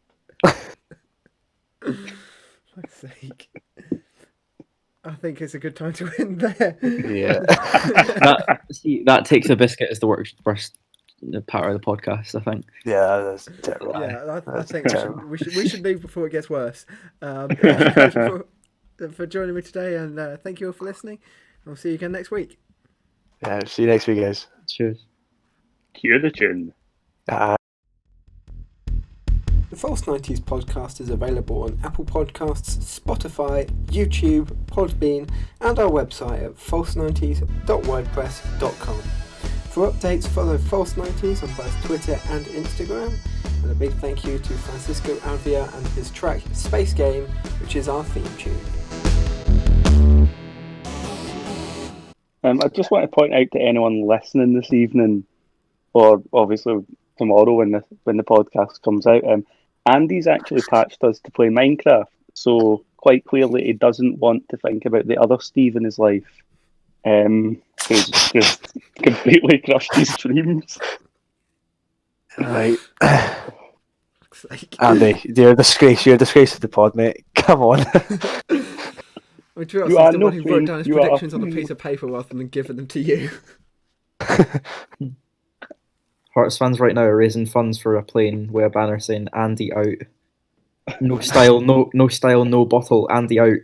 Fuck's sake. I think it's a good time to end there. Yeah. That takes a biscuit as the worst part of the podcast, I think. Yeah, that's terrible. Yeah, I That's think terrible. we should leave before it gets worse. Thank you guys for joining me today, and thank you all for listening. I'll see you again next week. Yeah, see you next week, guys. Cheers. Cue the tune. The False 90s podcast is available on Apple Podcasts, Spotify, YouTube, Podbean, and our website at false90s.wordpress.com. For updates, follow False 90s on both Twitter and Instagram. And a big thank you to Fransisco Aluear and his track Space Game, which is our theme tune. I just want to point out to anyone listening this evening, or obviously tomorrow when the podcast comes out, Andy's actually patched us to play Minecraft, so quite clearly he doesn't want to think about the other Steve in his life, who's just completely crushed his dreams. Right. Fuck's sake. Andy, you're a disgrace. You're a disgrace to the pod, mate. Come on. I mean, Drew You is are the no one who wrote friend, down his you are- predictions on a piece of paper rather than giving them to you. Hearts fans right now are raising funds for a plane with a banner saying "Andy out." No style, no style, no bottle. Andy out.